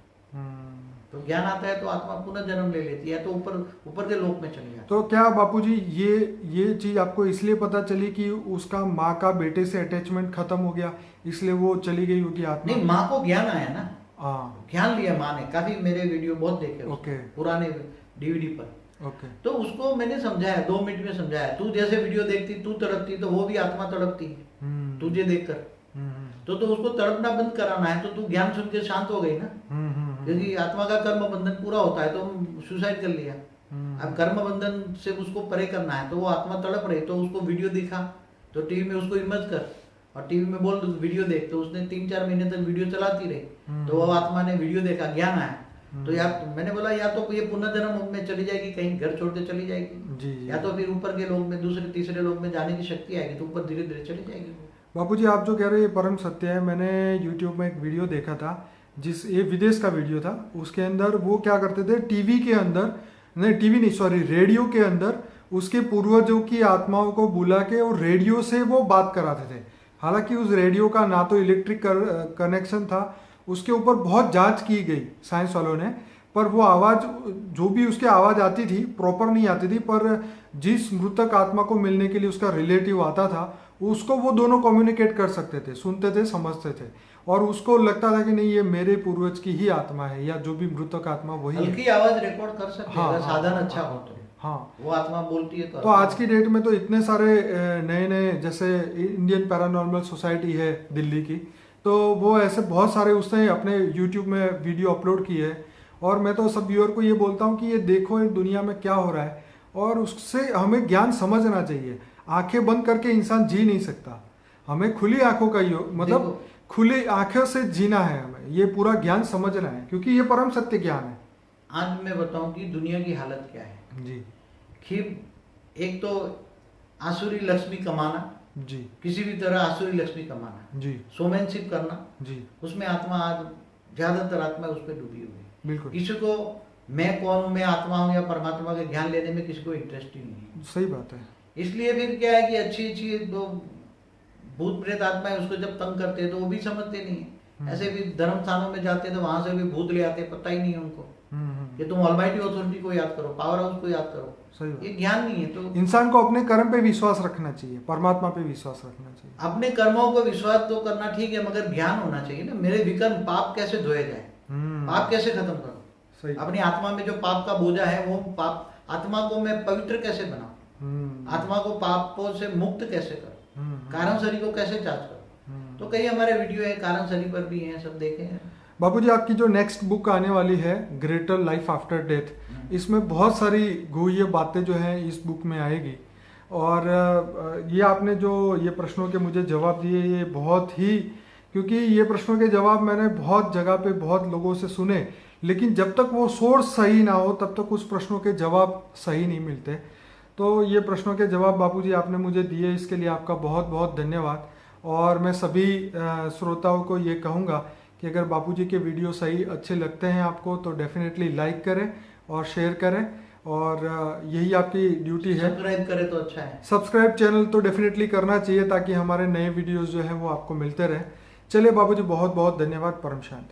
तो ज्ञान आता है तो आत्मा पुनर्जन्म ले लेती है, तो ऊपर के लोक में चली जाती है।
तो क्या बापूजी ये चीज आपको इसलिए पता चली कि उसका माँ का बेटे से अटैचमेंट खत्म हो गया, इसलिए वो चली गई होगी आत्मा?
नहीं, माँ को ज्ञान आया ना, ज्ञान लिया माँ ने, काफी मेरे वीडियो बहुत देखे पुराने डीवीडी पर। तो उसको मैंने समझाया, 2 मिनट में समझाया, तू जैसे वीडियो देखती, तू तड़पती, तो वो भी आत्मा तड़पती तुझे देखकर, तो उसको तड़पना बंद कराना है, तो तू ज्ञान सुन के शांत हो गई ना, क्योंकि आत्मा का कर्म बंधन पूरा होता है, तो सुसाइड कर लिया, अब कर्म बंधन से उसको परे करना है, तो वो आत्मा तड़प रही, तो उसको वीडियो दिखा, तो टीवी में उसको इमेज कर और टीवी में बोल वीडियो देख, तो उसने 3-4 महीने तक वीडियो चलाती रही, तो वो आत्मा ने वीडियो देखा, ज्ञान आया, तो यार मैंने बोला या तो ये पुनर्जन्म में चली जाएगी, कहीं घर छोड़ के चली जाएगी जी, या तो फिर ऊपर के लोग में, दूसरे तीसरे लोग में जाने की शक्ति आएगी, तो ऊपर धीरे धीरे चली जाएगी।
बापूजी आप जो कह रहे हैं ये परम सत्य है। मैंने यूट्यूब में एक वीडियो देखा था, ये विदेश का वीडियो था। उसके अंदर वो क्या करते थे, टीवी के अंदर, नहीं टीवी नहीं सॉरी, रेडियो के अंदर उसके पूर्वजों की आत्माओं को बुला के और रेडियो से वो बात कराते थे। हालांकि उस रेडियो का ना तो इलेक्ट्रिक कनेक्शन था, उसके ऊपर बहुत जांच की गई साइंस वालों ने, पर वो आवाज़ जो भी उसकी आवाज़ आती थी प्रॉपर नहीं आती थी, पर जिस मृतक आत्मा को मिलने के लिए उसका रिलेटिव आता था उसको वो दोनों कम्युनिकेट कर सकते थे, सुनते थे, समझते थे, और उसको लगता था कि नहीं ये मेरे पूर्वज की ही आत्मा है या जो भी मृतक आत्मा वही है।
हल्की आवाज रिकॉर्ड कर सकते हैं, अगर साधन अच्छा हो तो।
हाँ,
वो आत्मा बोलती है
तो आज की डेट में तो इतने सारे नए नए, जैसे इंडियन पैरानॉर्मल सोसाइटी है दिल्ली की, तो वो ऐसे बहुत सारे उसने अपने यूट्यूब में वीडियो अपलोड किए है। और मैं तो सब व्यूअर को ये बोलता हूँ कि ये देखो इस दुनिया में क्या हो रहा है, और उससे हमें ज्ञान समझना चाहिए। आंखें बंद करके इंसान जी नहीं सकता, हमें खुली आंखों का मतलब खुली आंखों से जीना है, हमें ये पूरा ज्ञान समझना है, क्योंकि ये परम सत्य ज्ञान है।
आज मैं बताऊं कि दुनिया की हालत क्या है
जी,
कि एक तो आसुरी लक्ष्मी कमाना
जी,
किसी भी तरह आसुरी लक्ष्मी कमाना
जी,
सोमैनशिप करना
जी,
उसमें आत्मा आज ज्यादातर आत्मा उस पर डूबी हुई है।
बिल्कुल,
किसी को मैं कौन हूं, मैं आत्मा हूं या परमात्मा के ज्ञान लेने में किसी को इंटरेस्ट ही नहीं है।
सही बात है।
इसलिए फिर क्या है कि अच्छी अच्छी जो भूत प्रेत आत्मा है उसको जब तंग करते हैं तो वो भी समझते नहीं है। ऐसे भी धर्म स्थानों में जाते हैं तो वहां से भी भूत ले आते हैं, पता ही नहीं है उनको कि तुम ऑलमाइटी अथॉरिटी को याद करो, पावर हाउस को याद करो, ये ज्ञान नहीं है। तो
इंसान को अपने कर्म पे विश्वास रखना चाहिए, परमात्मा पे विश्वास रखना चाहिए।
अपने कर्मों को विश्वास तो करना ठीक है, मगर ज्ञान होना चाहिए ना, मेरे विकर्म पाप कैसे धोए जाए, पाप कैसे खत्म करो, अपनी आत्मा में जो पाप का बोझा है वो पाप आत्मा को मैं पवित्र कैसे बनाऊं, आत्मा को पापों से मुक्त कैसे करूं, कारण शरीर को कैसे चार्ज करूं। तो कई हमारे वीडियो है कारण शरीर पर भी हैं, सब देखे हैं।
बापूजी आपकी जो नेक्स्ट बुक आने वाली है ग्रेटर लाइफ आफ्टर डेथ, इसमें बहुत सारी गुह्य बातें जो हैं इस बुक में आएगी। और ये आपने जो ये प्रश्नों के मुझे जवाब दिए, ये बहुत ही, क्योंकि ये प्रश्नों के जवाब मैंने बहुत जगह पे बहुत लोगों से सुने, लेकिन जब तक वो सोर्स सही ना हो तब तक उस प्रश्नों के जवाब सही नहीं मिलते। तो ये प्रश्नों के जवाब बापूजी आपने मुझे दिए, इसके लिए आपका बहुत बहुत धन्यवाद। और मैं सभी श्रोताओं को ये कहूँगा कि अगर बापूजी के वीडियो सही अच्छे लगते हैं आपको तो डेफिनेटली लाइक करें और शेयर करें, और यही आपकी ड्यूटी है।
सब्सक्राइब करें तो अच्छा है,
सब्सक्राइब चैनल तो डेफिनेटली करना चाहिए ताकि हमारे नए वीडियोस जो हैं वो आपको मिलते रहे। चलिए बापूजी बहुत बहुत धन्यवाद। परम शांति।